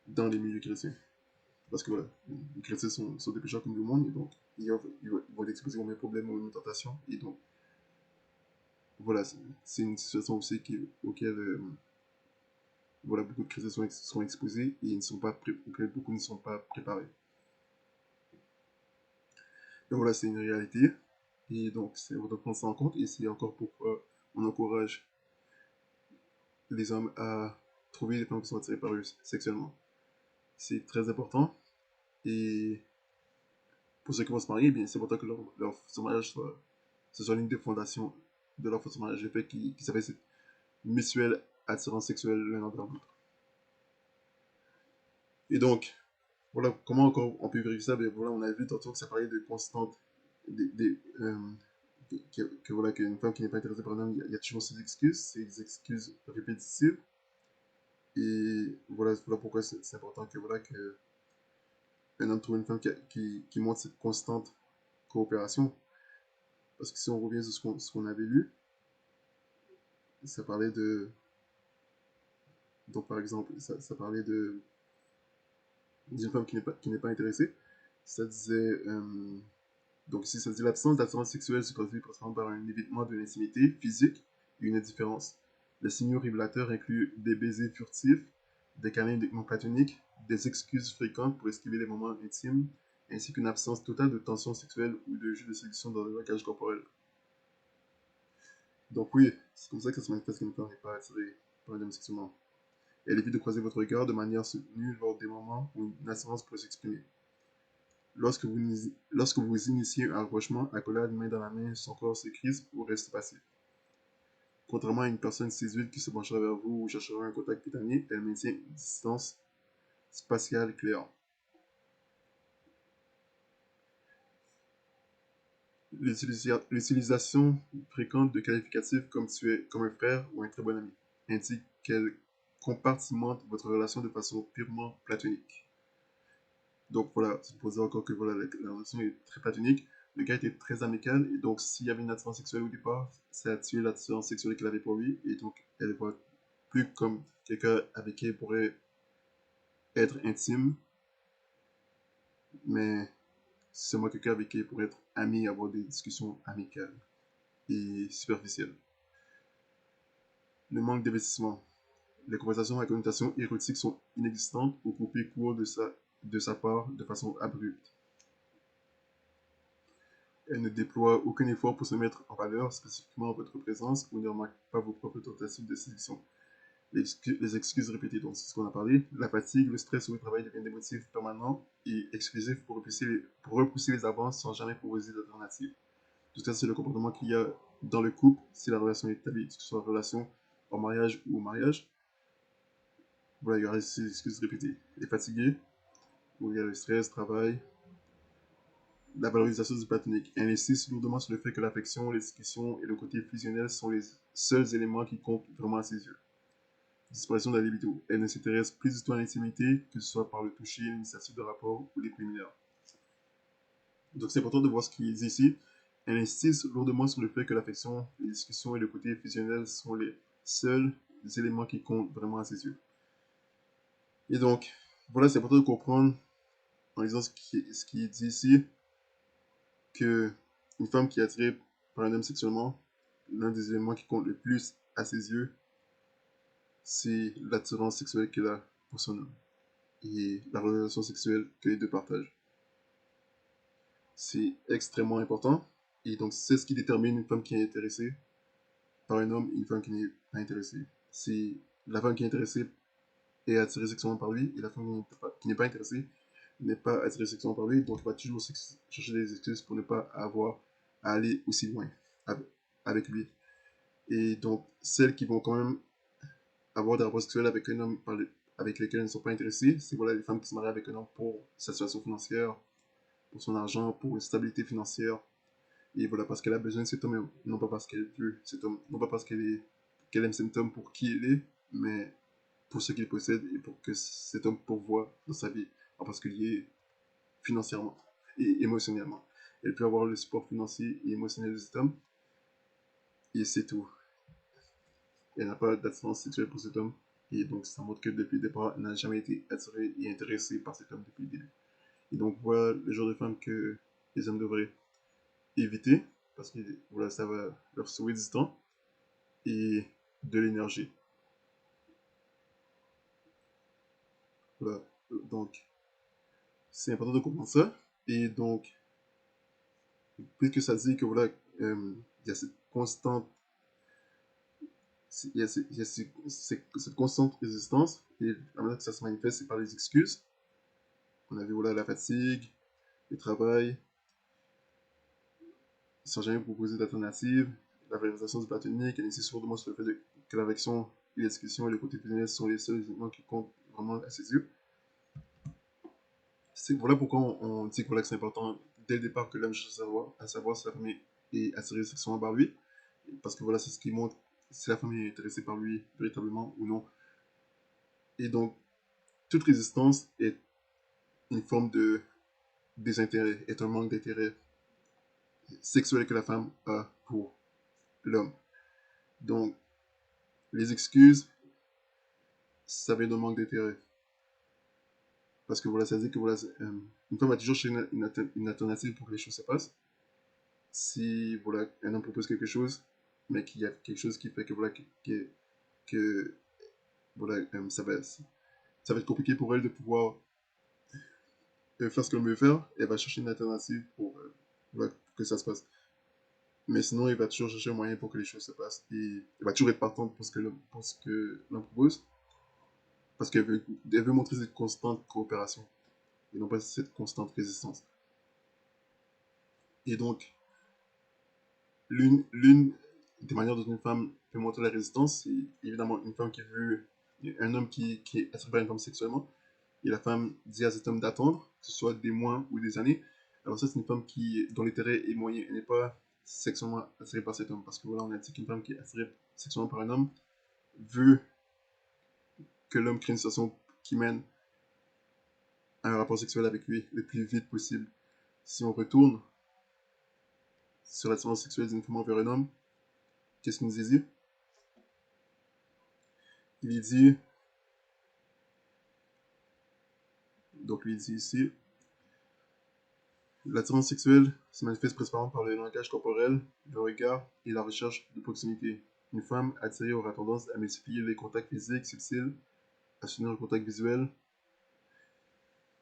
Speaker 1: dans les milieux chrétiens. Parce que voilà, les chrétiens sont des pécheurs comme tout le monde, et donc ils vont être exposés aux mêmes problèmes, aux mêmes tentations, et donc voilà, c'est une situation aussi auquel voilà, beaucoup de chrétiens sont exposés et ils ne sont pas auxquels beaucoup ne sont pas préparés. Donc voilà, c'est une réalité. Et donc, c'est on doit prendre ça en compte. Et c'est encore pourquoi on encourage les hommes à trouver des femmes qui sont attirées par eux sexuellement. C'est très important. Et pour ceux qui vont se marier, bien, c'est important que ce mariage soit l'une des fondations de leur futur mariage. Le fait qu'ils avaient cette mutuelle attirance sexuelle l'un envers l'autre. Et donc, voilà, comment encore on peut vérifier ça? Ben voilà, on a vu tantôt que ça parlait de constante, des, voilà, qu'une femme qui n'est pas intéressée par un homme, il y a toujours ces excuses, répétitives. Et voilà pourquoi c'est important que voilà que un homme trouve une femme qui montre cette constante coopération. Parce que si on revient sur ce qu'on avait lu, ça parlait de, donc par exemple, ça parlait de d'une femme qui n'est pas intéressée. Ça disait donc ici, ça dit l'absence d'attirance sexuelle se traduit principalement par un évitement de l'intimité physique et une indifférence. Les signaux révélateurs incluent des baisers furtifs, des câlins uniquement platoniques, des excuses fréquentes pour esquiver les moments intimes, ainsi qu'une absence totale de tension sexuelle ou de jeu de séduction dans le langage corporel. Donc oui, c'est comme ça que ça se manifeste qu'une femme n'est pas attirée par un homme sexuellement. Elle évite de croiser votre regard de manière soutenue lors des moments où une attirance pourrait s'exprimer. Lorsque vous initiez un rapprochement, accolade main dans la main, son corps se crispe ou reste passif. Contrairement à une personne séduite qui se penchera vers vous ou cherchera un contact cutané, elle maintient une distance spatiale claire. L'utilisation fréquente de qualificatifs comme tu es comme un frère ou un très bon ami indique qu'elle compartimente votre relation de façon purement platonique. Donc voilà, c'est pour dire encore que voilà, la relation est très platonique. Le gars était très amical, et donc s'il y avait une attirance sexuelle au départ, ça a tué l'attirance sexuelle qu'elle avait pour lui, et donc elle ne voit plus comme quelqu'un avec qui elle pourrait être intime, mais c'est seulement quelqu'un avec qui elle pourrait être ami, avoir des discussions amicales et superficielles. Le manque d'investissement. Les conversations à connotation érotique sont inexistantes ou coupées court de sa part de façon abrupte. Elle ne déploie aucun effort pour se mettre en valeur, spécifiquement en votre présence, ou ne remarque pas vos propres tentatives de séduction. Les excuses répétées, donc c'est ce qu'on a parlé. La fatigue, le stress ou le travail deviennent des motifs permanents et exclusifs pour repousser les avances sans jamais proposer d'alternatives. Tout ça, c'est le comportement qu'il y a dans le couple, si la relation est établie, que ce soit en relation, en mariage ou au mariage. Voilà, il y aura ces excuses répétées. Elle est fatiguée, où il y a le stress, travail, la valorisation du platonique. Elle insiste lourdement sur le fait que l'affection, les discussions et le côté fusionnel sont les seuls éléments qui comptent vraiment à ses yeux. Disparition de la libido. Elle ne s'intéresse plus du tout à l'intimité, que ce soit par le toucher, l'initiative de rapport ou les préliminaires. Donc c'est important de voir ce qu'il dit ici. Elle insiste lourdement sur le fait que l'affection, les discussions et le côté fusionnel sont les seuls éléments qui comptent vraiment à ses yeux. Et donc, voilà, c'est important de comprendre en lisant ce qui dit ici, que une femme qui est attirée par un homme sexuellement, l'un des éléments qui compte le plus à ses yeux, c'est l'attirance sexuelle qu'elle a pour son homme et la relation sexuelle que les deux partagent. C'est extrêmement important, et donc c'est ce qui détermine une femme qui est intéressée par un homme et une femme qui n'est pas intéressée. C'est la femme qui est intéressée est attirée sexuellement par lui, et la femme qui n'est pas intéressée n'est pas attirée sexuellement par lui, donc elle va toujours chercher des excuses pour ne pas avoir à aller aussi loin avec lui. Et donc, celles qui vont quand même avoir des rapports sexuels avec un homme avec lequel elles ne sont pas intéressées, c'est voilà, les femmes qui se marient avec un homme pour sa situation financière, pour son argent, pour une stabilité financière. Et voilà, parce qu'elle a besoin de cet homme, non pas parce qu'elle veut cet homme, non pas parce qu'elle aime cet homme pour qui il est, mais pour ce qu'il possède et pour que cet homme pourvoie dans sa vie, en particulier financièrement et émotionnellement. Elle peut avoir le support financier et émotionnel de cet homme, et c'est tout. Elle n'a pas d'attirance sexuelle pour cet homme, et donc ça montre que depuis le départ, elle n'a jamais été attirée et intéressée par cet homme depuis le début. Et donc voilà le genre de femme que les hommes devraient éviter, parce que voilà, ça va leur sauver du temps et de l'énergie. Voilà, donc c'est important de comprendre ça. Et donc, puisque ça dit que voilà, il y a cette constante, il y a cette constante résistance, et la manière que ça se manifeste, c'est par les excuses. On a vu voilà, la fatigue, le travail, sans jamais proposer d'alternative, la valorisation du platonique, elle insiste lourdement sur le fait que l'affection, les discussions et le côté personnel sont les seuls éléments qui comptent vraiment à ses yeux. Voilà pourquoi on dit que, voilà, que c'est important dès le départ que l'homme cherche à savoir si la femme est attirée sexuellement par lui, parce que voilà, c'est ce qui montre si la femme est intéressée par lui véritablement ou non. Et donc, toute résistance est une forme de désintérêt, est un manque d'intérêt sexuel que la femme a pour l'homme. Donc, les excuses, ça vient d'un manque d'intérêt. Parce que voilà, ça dit que voilà, une femme va toujours chercher une alternative pour que les choses se passent. Si voilà, un homme propose quelque chose, mais qu'il y a quelque chose qui fait que voilà, que voilà, ça va être compliqué pour elle de pouvoir faire ce qu'elle veut faire, elle va chercher une alternative voilà, pour que ça se passe. Mais sinon, elle va toujours chercher un moyen pour que les choses se passent. Et elle va toujours être partante pour ce que l'homme propose, parce elle veut montrer cette constante coopération, et non pas cette constante résistance. Et donc, l'une des manières dont une femme peut montrer la résistance, c'est évidemment une femme qui veut, un homme qui est attiré par une femme sexuellement, et la femme dit à cet homme d'attendre, que ce soit des mois ou des années, Alors ça, c'est une femme dont l'intérêt est moyen. Elle n'est pas sexuellement attirée par cet homme. Parce que voilà, on a dit qu'une femme qui est attirée sexuellement par un homme veut que l'homme crée une situation qui mène à un rapport sexuel avec lui le plus vite possible. Si on retourne sur l'attirance sexuelle d'une femme envers un homme, qu'est-ce qu'il nous dit? Il dit, donc lui dit ici, l'attirance sexuelle se manifeste principalement par le langage corporel, le regard et la recherche de proximité. Une femme attirée aura tendance à multiplier les contacts physiques subtils, à s'unir au contact visuel,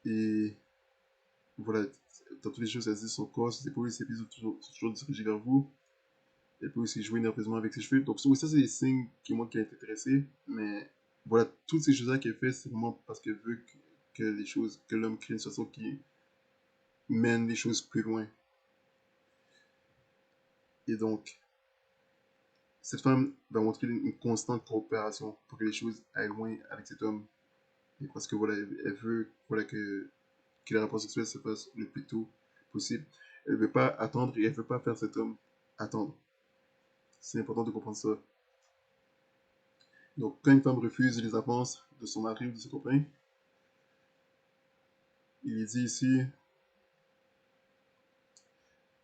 Speaker 1: et voilà, dans toutes les choses, elle dit son corps, ses épaules, ses pieds sont toujours dirigés vers vous. Elle peut aussi jouer nerveusement avec ses cheveux. Donc, oui, ça, c'est des signes qui montrent qu'elle est intéressée. Mais voilà, toutes ces choses-là qu'elle fait, c'est vraiment parce qu'elle veut que l'homme crée une situation qui mène les choses plus loin. Et donc, cette femme va montrer une constante coopération pour que les choses aillent loin avec cet homme. Et parce que voilà, elle veut voilà, que les rapports sexuels se fassent le plus tôt possible. Elle ne veut pas attendre et elle ne veut pas faire cet homme attendre. C'est important de comprendre ça. Donc, quand une femme refuse les avances de son mari ou de ses copains, il est dit ici,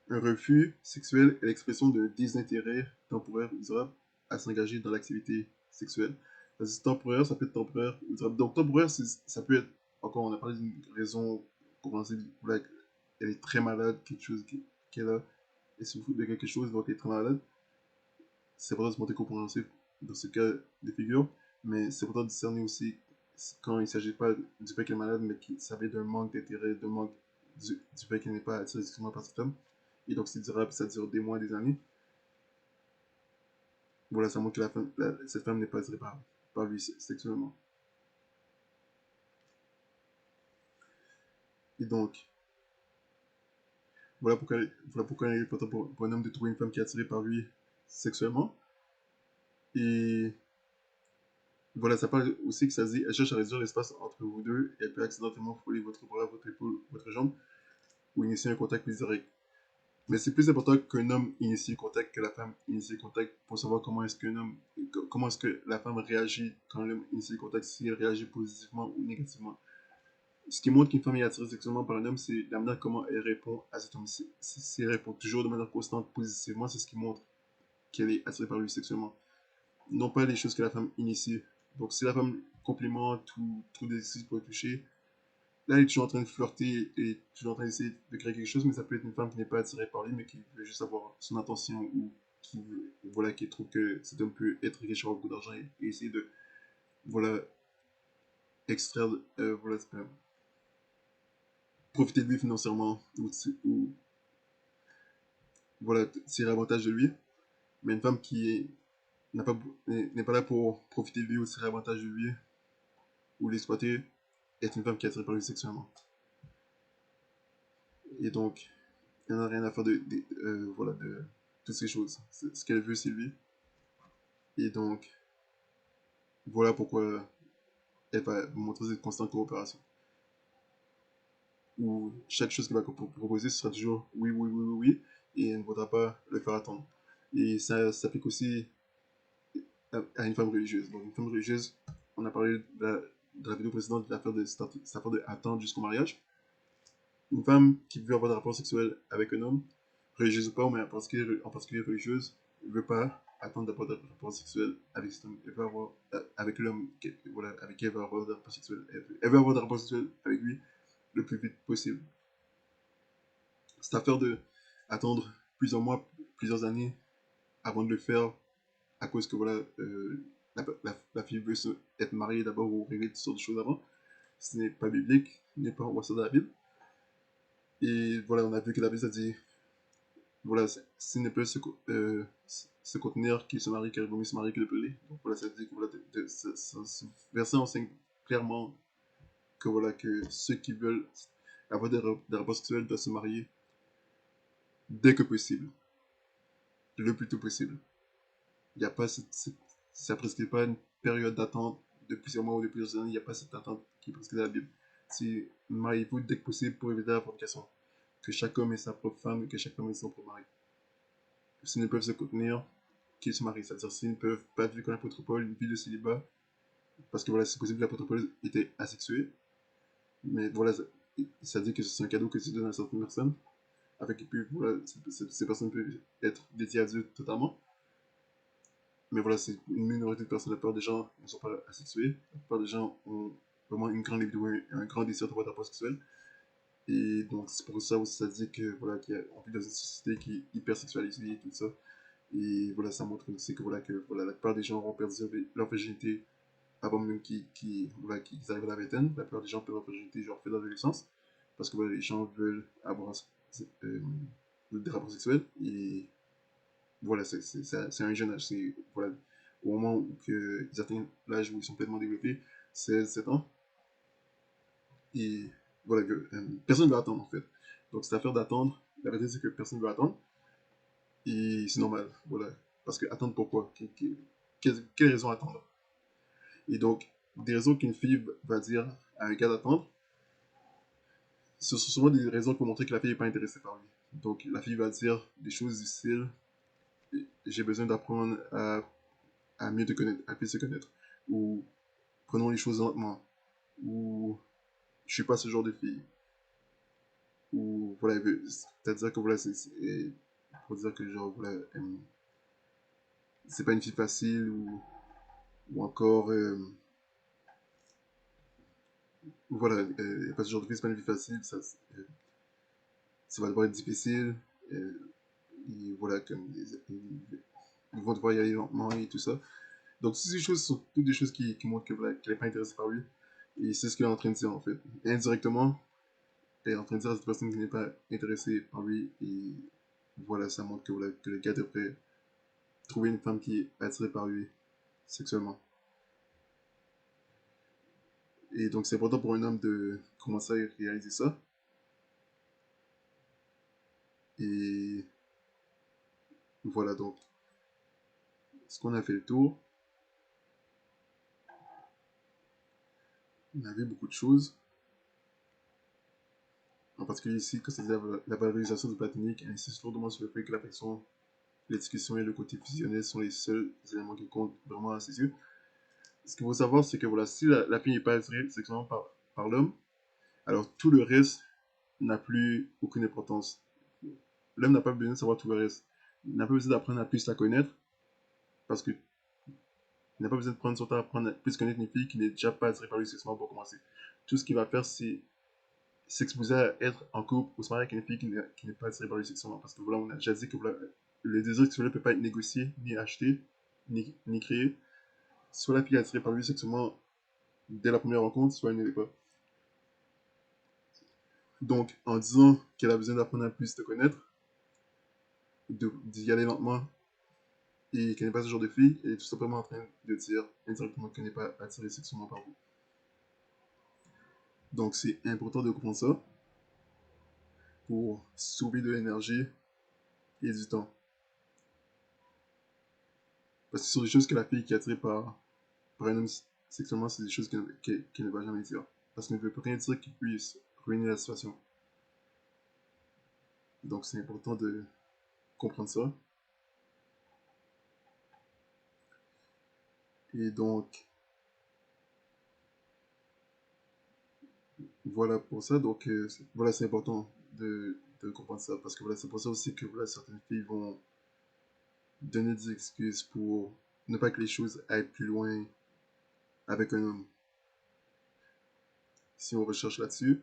Speaker 1: un refus sexuel est l'expression d'un désintérêt temporaire ou durable à s'engager dans l'activité sexuelle. C'est temporaire, ça peut être temporaire ou durable. Donc, temporaire, ça peut être, encore, on a parlé d'une raison compréhensible, elle est très malade, quelque chose qu'elle a, elle souffre de quelque chose, donc elle est très malade. C'est important de se montrer compréhensif dans ce cas de figure, mais c'est important de discerner aussi quand il ne s'agit pas du fait qu'elle est malade, mais qu'il s'agit d'un manque d'intérêt, d'un manque du fait qu'elle n'est pas attirée sexuellement par cet homme. Et donc c'est durable, ça dure des mois, des années. Voilà, ça montre que cette femme n'est pas attirée par lui sexuellement. Et donc, voilà pourquoi il est important pour un homme de trouver une femme qui est attirée par lui sexuellement. Et voilà, ça parle aussi que ça dit, elle cherche à réduire l'espace entre vous deux et elle peut accidentellement frôler votre bras, votre épaule, votre jambe ou initier un contact plus direct. Mais c'est plus important qu'un homme initie le contact que la femme initie le contact pour savoir comment est-ce que la femme réagit quand l'homme initie le contact, si elle réagit positivement ou négativement. Ce qui montre qu'une femme est attirée sexuellement par un homme, c'est la manière comment elle répond à cet homme. Si elle répond toujours de manière constante positivement, c'est ce qui montre qu'elle est attirée par lui sexuellement. Non pas les choses que la femme initie. Donc si la femme complimente ou trouve des excuses pour le toucher, là, elle est toujours en train de flirter et toujours en train d'essayer de créer quelque chose, mais ça peut être une femme qui n'est pas attirée par lui, mais qui veut juste avoir son attention ou voilà, qui trouve que cet homme peut être riche, avoir beaucoup d'argent et essayer de, voilà, extraire, voilà, profiter de lui financièrement ou voilà, tirer avantage de lui. Mais une femme n'est pas là pour profiter de lui ou tirer avantage de lui ou l'exploiter est une femme qui est attirée par lui sexuellement. Et donc, elle n'a rien à faire voilà, de toutes ces choses. Ce qu'elle veut, c'est lui. Et donc, voilà pourquoi elle va montrer cette constante coopération. Où chaque chose qu'elle va proposer, ce sera toujours oui, oui, oui, oui, oui, et elle ne voudra pas le faire attendre. Et ça s'applique aussi à une femme religieuse. Donc, une femme religieuse, on a parlé de la vidéo précédente de l'affaire cette affaire de attendre jusqu'au mariage. Une femme qui veut avoir des rapports sexuels avec un homme, religieuse ou pas, mais en particulier religieuse, ne veut pas attendre d'avoir des rapports sexuels avec cet homme. Elle veut avoir, avec l'homme voilà, avec qui elle veut avoir des rapports sexuels. Elle veut avoir des rapports sexuels avec lui le plus vite possible. Cette affaire de attendre plusieurs mois, plusieurs années avant de le faire, à cause que voilà, la fille veut être mariée d'abord ou régler toutes sortes de choses avant, ce n'est pas biblique, ce n'est pas on voit ça dans la Bible. Et voilà, on a vu que la Bible a dit voilà, s'il ne peut se contenir qu'il se marie, car il vaut mieux se marier que de brûler. Donc voilà, ça dit que voilà, ce verset enseigne clairement que voilà, que ceux qui veulent avoir des rapports sexuels doivent se marier dès que possible, le plus tôt possible. Il n'y a pas ça prescrit pas une période d'attente de plusieurs mois ou de plusieurs années, il n'y a pas cette attente qui prescrit dans la Bible. C'est mariez-vous dès que possible pour éviter la fornication. que chaque homme ait sa propre femme et que chaque femme ait son propre mari. S'ils ne peuvent se contenir, qu'ils se marient. C'est-à-dire s'ils ne peuvent pas vivre comme l'apôtre Paul, une vie de célibat, parce que voilà, c'est possible que l'apôtre Paul était asexué, mais voilà, ça dit que c'est un cadeau que tu donnes à certaines personnes, avec que voilà, ces personnes peuvent être dédiées à Dieu totalement. Mais voilà, c'est une minorité de personnes. La plupart des gens ne sont pas asexués. La plupart des gens ont vraiment une grande libido, un grand désir de voir rapport sexuel. Et donc, c'est pour ça aussi, ça dit que voilà, qu'on vit dans une société qui est hyper sexualisée et tout ça. Et voilà, ça montre aussi que voilà, la plupart des gens vont perdre leur virginité avant même voilà, qu'ils arrivent à la vingtaine. La plupart des gens perdent leur virginité genre fait l'adolescence. Parce que voilà, les gens veulent avoir des rapports sexuels. Et voilà, c'est un jeune âge. C'est voilà, au moment où ils atteignent l'âge où ils sont pleinement développés, 16, 7 ans. Et voilà, personne ne va attendre en fait. Donc cette affaire d'attendre, la vérité c'est que personne ne va attendre. Et c'est normal, voilà. Parce que attendre pourquoi? Quelle raison attendre? Et donc, des raisons qu'une fille va dire à un gars d'attendre, ce sont souvent des raisons pour montrer que la fille n'est pas intéressée par lui. Donc la fille va dire des choses du style j'ai besoin d'apprendre à mieux te connaître, à plus se connaître. Ou prenons les choses lentement. Ou je suis pas ce genre de fille. Ou voilà, c'est-à-dire que voilà, pour dire que genre voilà, c'est pas une fille facile ou encore voilà, pas ce genre de fille, c'est pas une fille facile, ça va devoir être difficile. Et voilà, ils vont devoir y aller lentement et tout ça. Donc, toutes ces choses sont toutes des choses qui montrent que, voilà, qu'elle n'est pas intéressée par lui. Et c'est ce qu'elle est en train de dire, en fait. Et indirectement, elle est en train de dire à cette personne qui n'est pas intéressée par lui. Et voilà, ça montre que, voilà, que le gars devrait trouver une femme qui est attirée par lui sexuellement. Et donc, c'est important pour un homme de commencer à réaliser ça. Et voilà, donc, ce qu'on a fait le tour, on a vu beaucoup de choses. En particulier ici, quand c'est la valorisation du platonique, insiste lourdement sur le fait que l'affection, les discussions et le côté fusionnel sont les seuls éléments qui comptent vraiment à ses yeux. Ce qu'il faut savoir, c'est que voilà, si la fille n'est pas attirée sexuellement par l'homme, alors tout le reste n'a plus aucune importance. L'homme n'a pas besoin de savoir tout le reste. Il n'a pas besoin d'apprendre à plus la connaître, parce que il n'a pas besoin de prendre son temps à apprendre à plus connaître une fille qui n'est déjà pas attirée par lui sexuellement pour commencer. Tout ce qu'il va faire, c'est s'exposer à être en couple ou se marier avec une fille qui n'est pas attirée par lui sexuellement. Parce que voilà, on a déjà dit que voilà, le désir sexuel ne peut pas être négocié, ni acheté, ni créé. Soit la fille est attirée par lui sexuellement dès la première rencontre, soit elle ne l'est pas. Donc, en disant qu'elle a besoin d'apprendre à plus te connaître, d'y aller lentement, et qu'elle n'est pas ce genre de fille, elle est tout simplement en train de dire indirectement qu'elle n'est pas attirée sexuellement par vous. Donc, c'est important de comprendre ça pour sauver de l'énergie et du temps. Parce que ce sont des choses que la fille qui est attirée par un homme sexuellement, c'est des choses qu'elle ne va jamais dire. Parce qu'elle ne veut rien dire qui puisse ruiner la situation. Donc, c'est important de comprendre ça. Et donc, voilà pour ça. Donc, voilà, c'est important de comprendre ça. Parce que voilà, c'est pour ça aussi que voilà, certaines filles vont donner des excuses pour ne pas que les choses aillent plus loin avec un homme. Si on recherche là-dessus,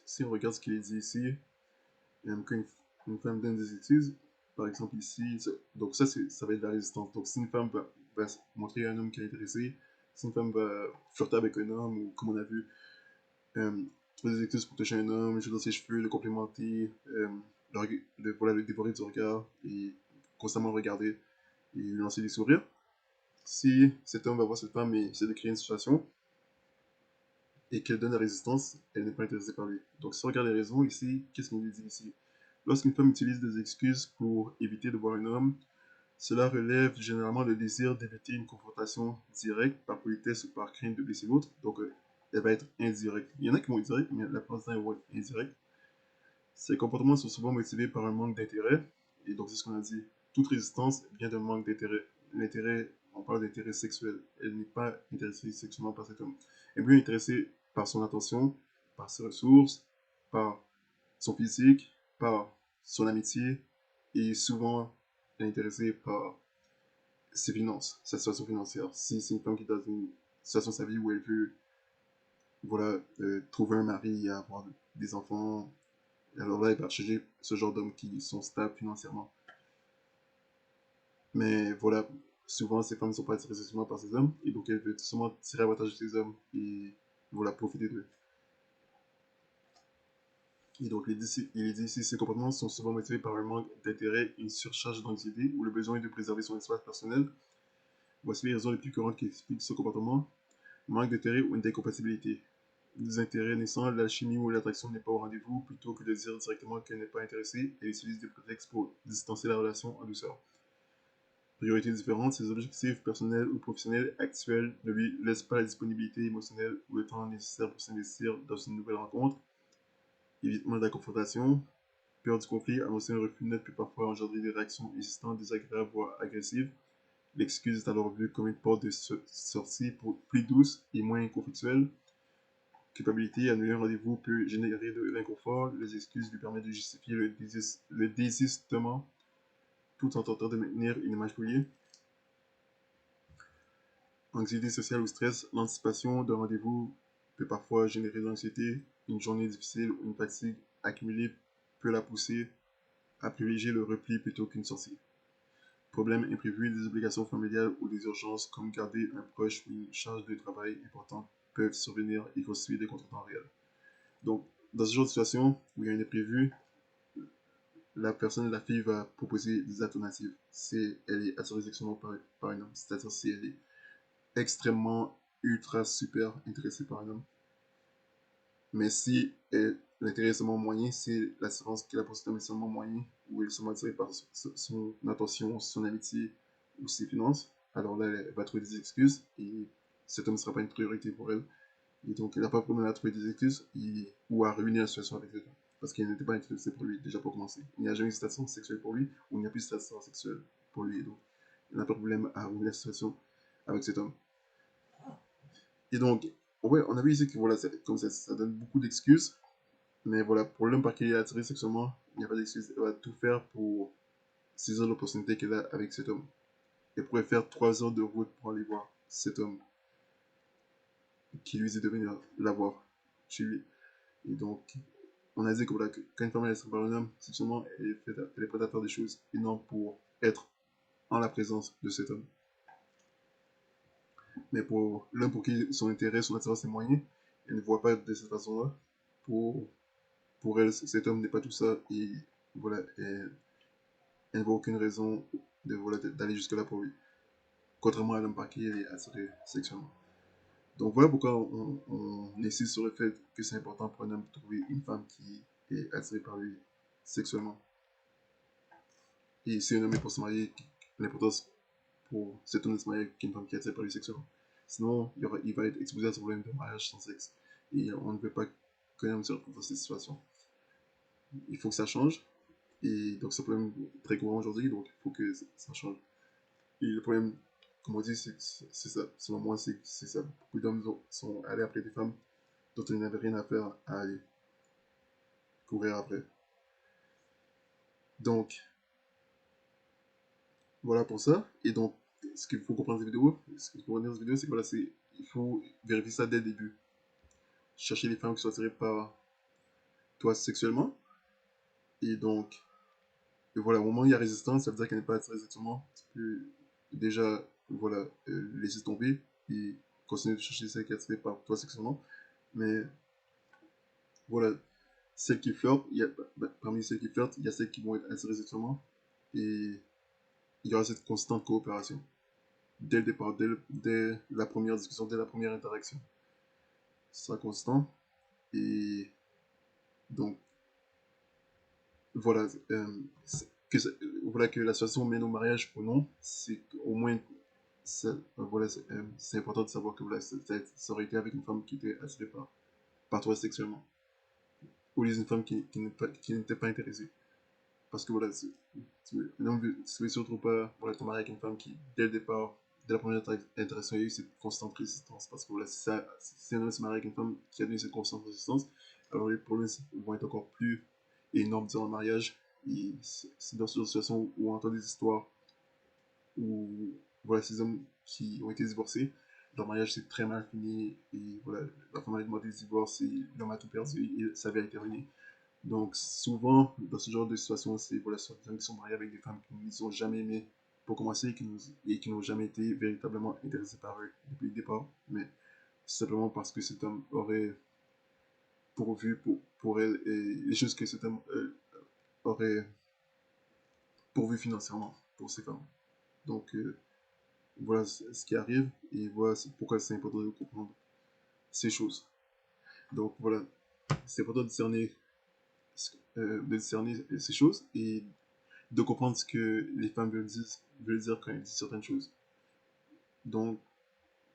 Speaker 1: si on regarde ce qu'il est dit ici, quand une femme donne des excuses, par exemple ici, donc ça va être la résistance. Donc si une femme va montrer à un homme qu'elle est intéressée, si une femme va flirter avec un homme, ou comme on a vu, trouver des excuses pour toucher un homme, jouer dans ses cheveux, le complimenter, voilà, le dévorer du regard, et constamment le regarder, et lui lancer des sourires. Si cet homme va voir cette femme et essaie de créer une situation, et qu'elle donne la résistance, elle n'est pas intéressée par lui. Donc si on regarde les raisons ici, qu'est-ce qu'on nous dit ici? Lorsqu'une femme utilise des excuses pour éviter de voir un homme, cela relève généralement le désir d'éviter une confrontation directe par politesse ou par crainte de blesser l'autre. Donc elle va être indirecte. Il y en a qui vont être directs, mais la plupart du temps, elles vont être indirectes. Ces comportements sont souvent motivés par un manque d'intérêt. Et donc c'est ce qu'on a dit. Toute résistance vient d'un manque d'intérêt. L'intérêt, on parle d'intérêt sexuel. Elle n'est pas intéressée sexuellement par cet homme. Elle est bien intéressée par son attention, par ses ressources, par son physique, par son amitié, et souvent elle est intéressée par ses finances, sa situation financière. Si c'est une femme qui est dans une situation de sa vie où elle veut voilà, trouver un mari et avoir des enfants, alors là, elle va chercher ce genre d'hommes qui sont stables financièrement. Mais voilà, souvent ces femmes ne sont pas attirées sexuellement par ces hommes, et donc elle veut tout simplement tirer avantage de ces hommes et voilà, profiter d'eux. Et donc, il est dit ici, ces comportements sont souvent motivés par un manque d'intérêt, une surcharge d'anxiété ou le besoin de préserver son espace personnel. Voici les raisons les plus courantes qui expliquent ce comportement. Manque d'intérêt ou une incompatibilité. Des intérêts naissants, la chimie ou l'attraction n'est pas au rendez-vous, plutôt que de dire directement qu'elle n'est pas intéressée, elle utilise des prétextes pour distancer la relation en douceur. Priorités différentes, ses objectifs personnels ou professionnels actuels ne lui laissent pas la disponibilité émotionnelle ou le temps nécessaire pour s'investir dans une nouvelle rencontre. Évitement de la confrontation, peur du conflit, annoncer un refus net peut parfois engendrer des réactions hésitantes, désagréables, voire agressives. L'excuse est alors vue comme une porte de sortie plus douce et moins conflictuelle. Culpabilité, annuler un rendez-vous peut générer de l'inconfort. Les excuses lui permettent de justifier le désistement tout en tentant de maintenir une image polie. Anxiété sociale ou stress, l'anticipation d'un rendez-vous peut parfois générer de l'anxiété. Une journée difficile ou une fatigue accumulée peut la pousser à privilégier le repli plutôt qu'une sortie. Problèmes imprévus, des obligations familiales ou des urgences comme garder un proche ou une charge de travail importante peuvent survenir et constituer des contretemps réels. Donc, dans ce genre de situation où il y a un imprévu, la fille va proposer des alternatives. Si elle est attirée sexuellement par un homme, c'est-à-dire si elle est extrêmement, ultra, super intéressée par un homme. Mais si l'intérêt est seulement moyen, c'est l'assurance que la personne est seulement moyen, ou elle est seulement attirée par son attention, son amitié ou ses finances, alors là, elle va trouver des excuses et cet homme ne sera pas une priorité pour elle. Et donc, elle n'a pas de problème à trouver des excuses ou à ruiner la situation avec cet homme. Parce qu'elle n'était pas intéressée pour lui, déjà pour commencer. Il n'y a jamais eu de station sexuelle pour lui, ou il n'y a plus de station sexuelle pour lui. Et donc, elle n'a pas de problème à ruiner la situation avec cet homme. Et donc, ouais, on a vu ici que voilà, comme ça donne beaucoup d'excuses. Mais voilà, pour l'homme par qui elle est attirée sexuellement, il n'y a pas d'excuse. Elle va tout faire pour saisir l'opportunité qu'elle a avec cet homme. Elle pourrait faire 3 heures de route pour aller voir cet homme qui lui dit de venir la voir chez lui. Et donc, on a dit que, voilà, que quand une femme est attirée par un homme, sexuellement, elle est prête à faire des choses énormes pour être en la présence de cet homme. Mais pour l'homme pour qui son intérêt, son attirance est moyen, elle ne voit pas de cette façon-là. Pour elle, cet homme n'est pas tout ça. Et voilà, elle ne voit aucune raison voilà, d'aller jusque-là pour lui. Contrairement à l'homme par qui elle est attirée sexuellement. Donc voilà pourquoi on insiste sur le fait que c'est important pour un homme de trouver une femme qui est attirée par lui sexuellement. Et si un homme est pour se marier, l'importance pour cet homme de se marier avec une femme qui est attirée par lui sexuellement. Sinon, il va être exposé à ce problème de mariage sans sexe. Et on ne veut pas qu'un homme se retrouve dans cette situation. Il faut que ça change. Et donc, c'est un problème très courant aujourd'hui, donc il faut que ça change. Et le problème, comme on dit, c'est ça. Selon moi, c'est ça. Beaucoup d'hommes sont allés après des femmes dont ils n'avaient rien à faire à aller courir après. Donc, voilà pour ça. Et donc, ce qu'il faut comprendre dans cette vidéo, ce qu'il faut retenir dans cette vidéo, c'est que voilà, il faut vérifier ça dès le début. Chercher les femmes qui sont attirées par toi sexuellement. Et donc, et voilà, au moment où il y a résistance, ça veut dire qu'elle n'est pas attirée sexuellement. Tu peux déjà, voilà, laisser tomber et continuer de chercher celle qui est attirée par toi sexuellement. Mais voilà, celles qui flirtent, parmi celles qui flirtent, il y a celles qui vont être attirées sexuellement. Et il y aura cette constante coopération. Dès le départ, dès la première discussion, dès la première interaction. sera constant. Et donc, voilà, voilà que la situation mène au mariage ou non, c'est au moins, voilà, c'est important de savoir que voilà, ça aurait été avec une femme qui était attirée par toi sexuellement, ou les une femme qui n'était pas intéressée. Parce que voilà, un homme ne veut surtout pas voilà, te marier avec une femme qui, dès le départ, dès la première interaction, il y a eu cette constante résistance. Parce que voilà, si un homme se marie avec une femme qui a donné cette constante résistance, alors les problèmes vont être encore plus énormes durant le mariage. Et c'est dans cette situation où on entend des histoires où voilà, ces hommes qui ont été divorcés, leur mariage s'est très mal fini. Et voilà, la femme a demandé le divorce et l'homme a tout perdu et sa vie a été ruinée. Donc, souvent, dans ce genre de situation, c'est voilà, soit des hommes qui sont mariés avec des femmes qui ne les ont jamais aimées pour commencer et qui n'ont jamais été véritablement intéressés par eux depuis le départ, mais simplement parce que cet homme aurait pourvu pour elle et les choses que cet homme aurait pourvu financièrement pour ces femmes. Donc, voilà ce qui arrive et voilà pourquoi c'est important de comprendre ces choses. Donc, voilà, c'est important de discerner ces choses et de comprendre ce que les femmes veulent dire quand elles disent certaines choses. Donc,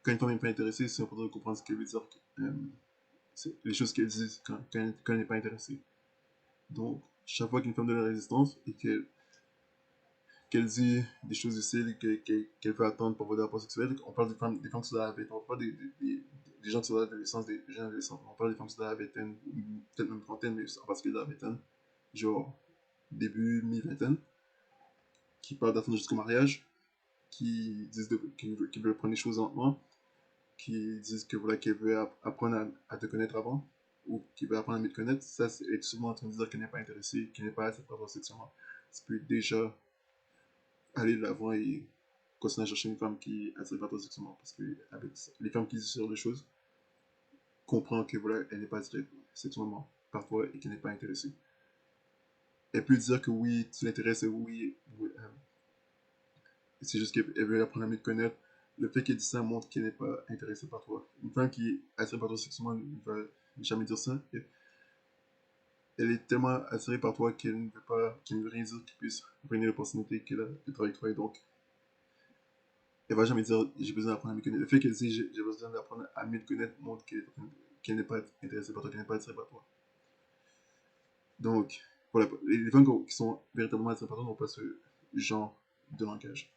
Speaker 1: quand une femme n'est pas intéressée, c'est important de comprendre ce qu'elle veut dire, les choses qu'elle dit quand elle n'est pas intéressée. Donc, chaque fois qu'une femme donne la résistance et qu'elle dit des choses difficiles qu'elle veut attendre pour avoir des rapports sexuels, on parle des femmes qui sont dans la vingtaine, on parle des gens qui sont dans l'adolescence, des jeunes adolescents, on parle des femmes qui sont dans la vingtaine, peut-être même trentaine, mais en particulier dans la vingtaine, genre début, mi-vingtaine, qui parlent d'attendre jusqu'au mariage, qui veulent prendre les choses lentement, qui disent que voilà, qu'elle veut apprendre à te connaître avant, ou qui veut apprendre à mieux te connaître, ça, c'est souvent en train de dire qu'elle n'est pas intéressée, qu'elle n'est pas assez pour sexuellement. Tu peux déjà aller de l'avant et continuer à chercher une femme qui est attirée par toi sexuellement. Parce que avec les femmes qui disent ce genre de choses, comprennent que voilà, elle n'est pas attirée sexuellement par toi et qu'elle n'est pas intéressée. Elle peut dire que oui, tu l'intéresses, oui, oui c'est juste qu'elle veut apprendre à mieux te connaître. Le fait qu'elle dise ça montre qu'elle n'est pas intéressée par toi. Une femme qui est attirée par toi sexuellement ne va jamais dire ça. Elle est tellement attirée par toi qu'elle ne veut rien dire qui puisse ruiner l'opportunité qu'elle a de travailler avec toi. Et donc, elle va jamais dire j'ai besoin d'apprendre à me connaître. Le fait qu'elle dise j'ai besoin d'apprendre à mieux te connaître montre qu'elle n'est pas intéressée par toi, qu'elle n'est pas attirée par toi. Donc, voilà, les femmes qui sont véritablement attirées par toi n'ont pas ce genre de langage.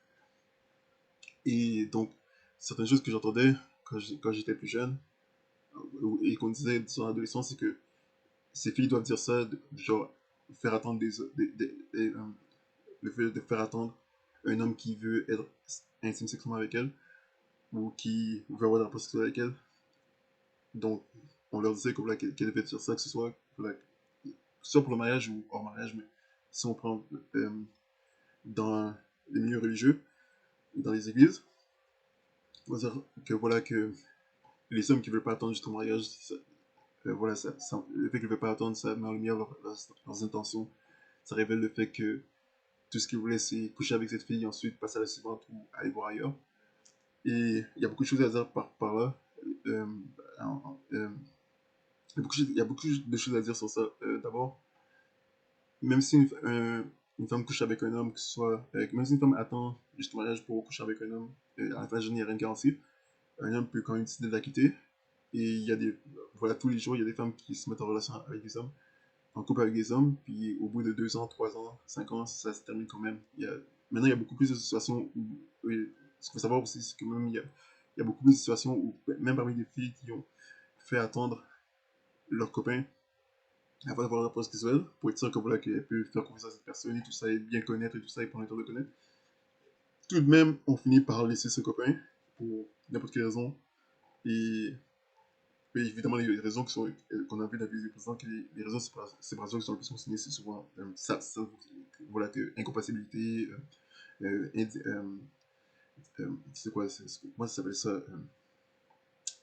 Speaker 1: Et donc, certaines choses que j'entendais quand j'étais plus jeune, et qu'on disait dans l'adolescence, c'est que ces filles doivent dire ça, genre, faire attendre le fait de faire attendre un homme qui veut être intime sexuellement avec elle, ou qui veut avoir des rapports sexuels avec elle. Donc, on leur disait que, voilà, qu'elle devait dire ça, que ce soit, voilà, soit pour le mariage ou hors mariage, mais si on prend dans les milieux religieux, dans les églises, on va dire que voilà que les hommes qui veulent pas attendre jusqu'au mariage, voilà, le fait qu'ils ne veulent pas attendre, ça met en lumière leurs intentions. Ça révèle le fait que tout ce qu'ils voulaient, c'est coucher avec cette fille, ensuite passer à la suivante ou aller voir ailleurs. Et il y a beaucoup de choses à dire par là. Euh, il y a beaucoup de choses à dire sur ça. D'abord, même si une femme couche avec un homme, que ce soit, même si une femme attend jusqu'au mariage pour coucher avec un homme, à la fin, je n'y a rien de garanti. Un homme peut quand même décider de la quitter. Et il y a voilà, tous les jours, il y a des femmes qui se mettent en relation avec des hommes, en couple avec des hommes, puis au bout de 2 ans, 3 ans, 5 ans, ça se termine quand même. Maintenant, il y a beaucoup plus de situations où, oui, ce qu'il faut savoir aussi, c'est que même il y a beaucoup plus de situations où, même parmi des filles qui ont fait attendre leur copain avant d'avoir le rapport sexuel, pour être sûr que voilà, qu'elle peut faire confiance à cette personne et tout ça, et bien connaître et tout ça, et prendre le temps de connaître. Tout de même, on finit par laisser ce copain, pour n'importe quelle raison, et évidemment, les raisons qu'on a vues dans la vidéo précédente, les raisons séparation qui sont le plus mentionnées, c'est souvent voilà, incompatibilité, c'est quoi, moi ça s'appelle ça,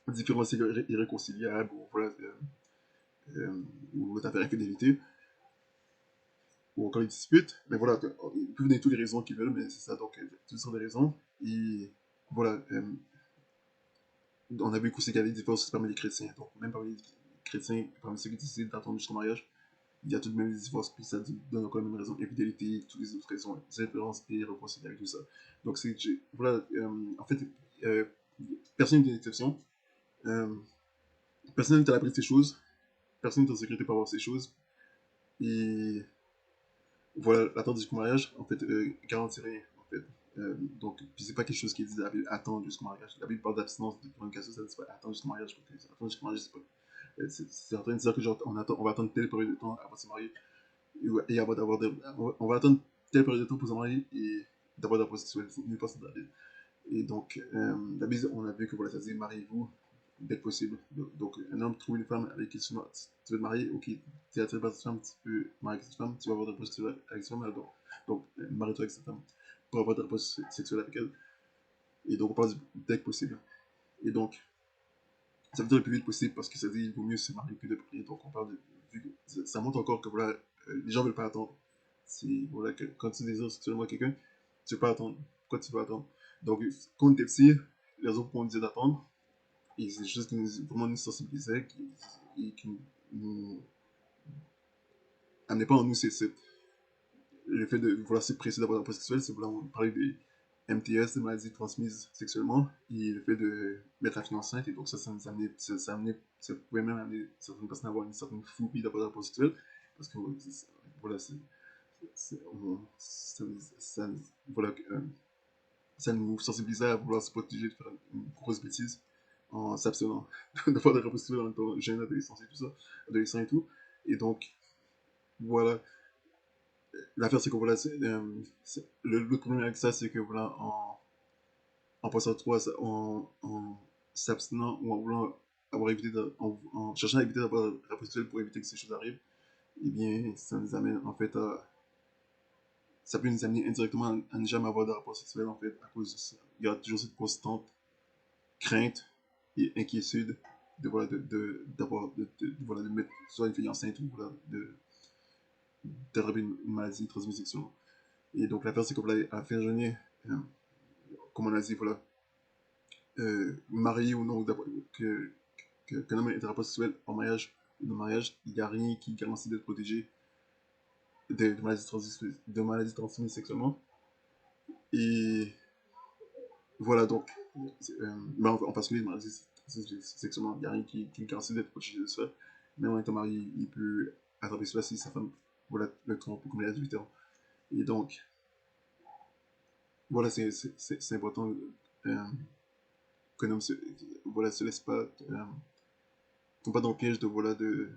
Speaker 1: différences irréconciliables, ou voilà, ou l'affaire infidélité, ou encore les disputes. Mais voilà, ils peuvent donner toutes les raisons qu'ils veulent, mais c'est ça, donc toutes sortes de raisons. Et voilà, on a vu aussi qu'il y avait des divorces parmi les chrétiens. Donc, même parmi les chrétiens, parmi ceux qui décident d'attendre jusqu'au mariage, il y a tout de même des divorces, puis ça donne encore la même raison, infidélité, toutes les autres raisons, différences et réconciliation, tout ça. Donc, voilà, en fait, euh, personne n'est une exception. Euh, Personne n'est à l'abri de ces choses, personne n'est en sécurité par avoir ces choses, et voilà, l'attente jusqu'au mariage, en fait, garantit rien, en fait. Donc, puis c'est pas quelque chose qui est dit la Bible, attendre jusqu'au mariage. La Bible parle d'abstinence de communication, ça dit pas attendre jusqu'au mariage. Attendre jusqu'au mariage, c'est pas. C'est en train de dire que genre, on va attendre telle période de temps avant de se marier, et avant d'avoir on va attendre telle période de temps pour se marier, et d'avoir des rapports sexuels. Nulle part dans la Bible. Et donc, la Bible, on a vu que voilà, ça dit mariez-vous dès que possible. Donc, un homme trouve une femme avec qui tu veux te marier, ok, tu es attiré par cette femme, tu peux marier avec cette femme, tu vas avoir des rapports sexuels avec cette femme, donc marie-toi avec cette femme pour avoir des rapports sexuels avec elle. Et donc, on parle dès que possible. Et donc, ça veut dire le plus vite possible parce que ça dit qu'il vaut mieux se marier que de prier. Donc, on parle de. Ça montre encore que voilà, les gens veulent pas attendre. Voilà, que, quand tu désires sexuellement quelqu'un, tu veux pas attendre. Pourquoi tu veux attendre? Donc, quand on était petit, les autres qu'on disait d'attendre, et c'est juste qui nous, vraiment nous sensibilisait et qui nous amenait pas en nous le fait de vouloir se presser d'avoir un rapport sexuel, c'est vouloir parler des MTS, des maladies transmises sexuellement, et le fait de mettre la fille enceinte, et donc ça nous amenait, ça pouvait même amener certaines personnes à avoir une certaine phobie d'avoir un rapport sexuel, parce que voilà, ça, voilà, ça nous sensibilisait à vouloir se protéger de faire une grosse bêtise en s'abstenant de faire des rapports sexuels en même temps jeune, adolescent et tout ça, adolescent et tout, et donc voilà. L'affaire, c'est que voilà, le problème avec ça, c'est que voilà, en passant trop, en s'abstenant ou en voulant avoir évité, en cherchant à éviter d'avoir la possibilité pour éviter que ces choses arrivent, eh bien, ça nous amène en fait à. Ça peut nous amener indirectement à ne jamais avoir de rapport sexuel en fait, à cause de ça. Il y a toujours cette constante crainte et inquiétude de voilà, d'avoir, voilà, de mettre soit une fille enceinte ou voilà, d'attraper une maladie transmise sexuellement. Et donc, l'affaire, c'est que voilà, à la fin de journée, comme on a dit, voilà, marié ou non, qu'un homme ait un rapport sexuel en mariage ou non mariage, il n'y a rien qui garantit d'être protégé de maladies transmises sexuellement. Et voilà, donc, mais en particulier de maladies transmises sexuellement, il n'y a rien qui garantit d'être protégé de ça. Même en étant marié, il peut attraper cela si sa femme voilà, le trompe comme il a 18 ans. Et donc, voilà, c'est important qu'un homme voilà, se laisse pas, tombe pas dans le piège de, voilà, de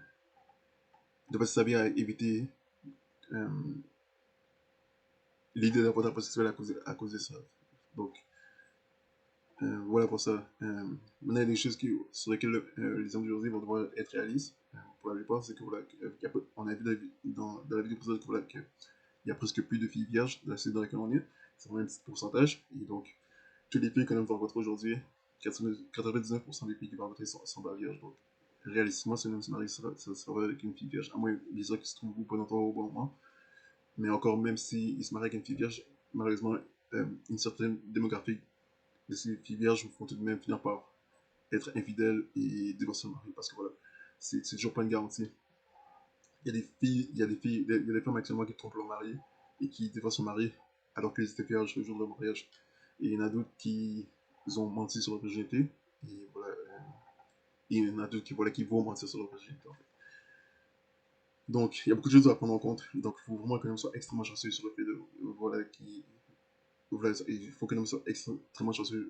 Speaker 1: pas se servir à éviter euh, l'idée d'avoir un rapport sexuel à cause de ça. Donc, voilà pour ça. Maintenant, il y a des choses sur lesquelles les hommes d'aujourd'hui vont devoir être réalistes. Pour la plupart, c'est que voilà, on a vu dans la vidéo précédente voilà, qu'il y a presque plus de filles vierges dans la société dans laquelle on est. C'est vraiment un petit pourcentage. Et donc, toutes les filles que l'on va rencontrer aujourd'hui, 99% des filles qui vont rencontrer sont pas vierges. Donc, réalistiquement, si un homme se marie, ça sera avec une fille vierge. À moins, bien sûr, qu'il se trouve pas longtemps au bon moment. Mais encore, même s'il se marie avec une fille vierge, malheureusement, une certaine démographie de ces filles vierges vont tout de même finir par être infidèles et divorcer le mari. Parce que voilà, c'est toujours pas une garantie. Il y a des femmes actuellement qui trompent leur mari et qui divorcent leur mari alors qu'ils étaient vierges le jour de leur mariage. Et il y en a d'autres qui ont menti sur leur virginité. Et voilà, et il y en a d'autres qui, voilà, qui vont mentir sur leur virginité. En fait. Donc, il y a beaucoup de choses à prendre en compte. Donc, il faut vraiment que l'on soit extrêmement chanceux sur le fait de, voilà, voilà, il faut que l'homme soit extrêmement chanceux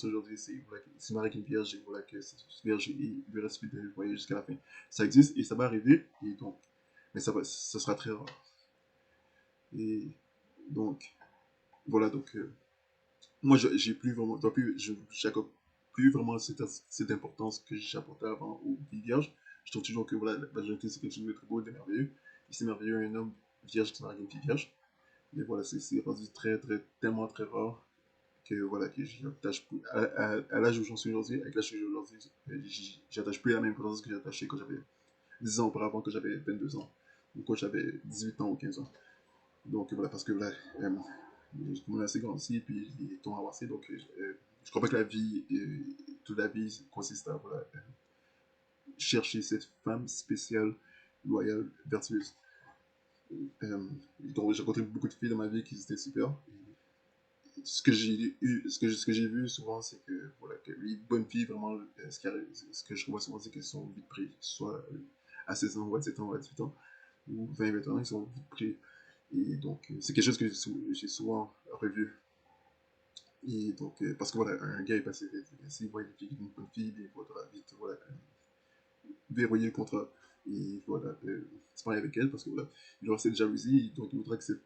Speaker 1: aujourd'hui. C'est voilà, se marier avec une vierge et voilà, que cette vierge il lui reste fidèle voyez, jusqu'à la fin. Ça existe et ça va arriver. Et donc, mais ça sera très rare. Et donc, voilà, donc, moi, j'ai plus vraiment, j'accorde plus vraiment cette importance que j'apportais avant aux filles vierges. Je trouve toujours que voilà, la virginité, c'est quelque chose de très beau, de merveilleux. Et c'est merveilleux un homme vierge qui se marie avec une fille vierge. Mais voilà, c'est rendu tellement très rare que voilà, que j'attache plus. À l'âge où j'en suis aujourd'hui, avec l'âge que j'ai aujourd'hui, j'attache plus la même importance que j'attachais quand j'avais 10 ans auparavant, quand j'avais 22 ans, ou quand j'avais 18 ans ou 15 ans. Donc voilà, parce que là, mon assez grandi, puis les temps avancés, donc je crois pas que la vie, toute la vie consiste à voilà, chercher cette femme spéciale, loyale, vertueuse. Donc j'ai rencontré beaucoup de filles dans ma vie qui étaient super. Ce que j'ai vu souvent, c'est que voilà, que les bonnes filles, vraiment, ce que je vois souvent, c'est qu'elles sont vite prises, soit à 16 ans, ou à 17 ans, ou à 18 ans, ou 20, 20 ans, ils sont vite pris. Et donc, c'est quelque chose que j'ai souvent revu. Et donc, parce que voilà, un gars est passé vite. S'il voit une fille, une bonne fille, il faudra vite voilà, verrouiller le contrat. Et voilà, se marier avec elle parce que voilà, il aura cette jalousie, donc il voudra que cette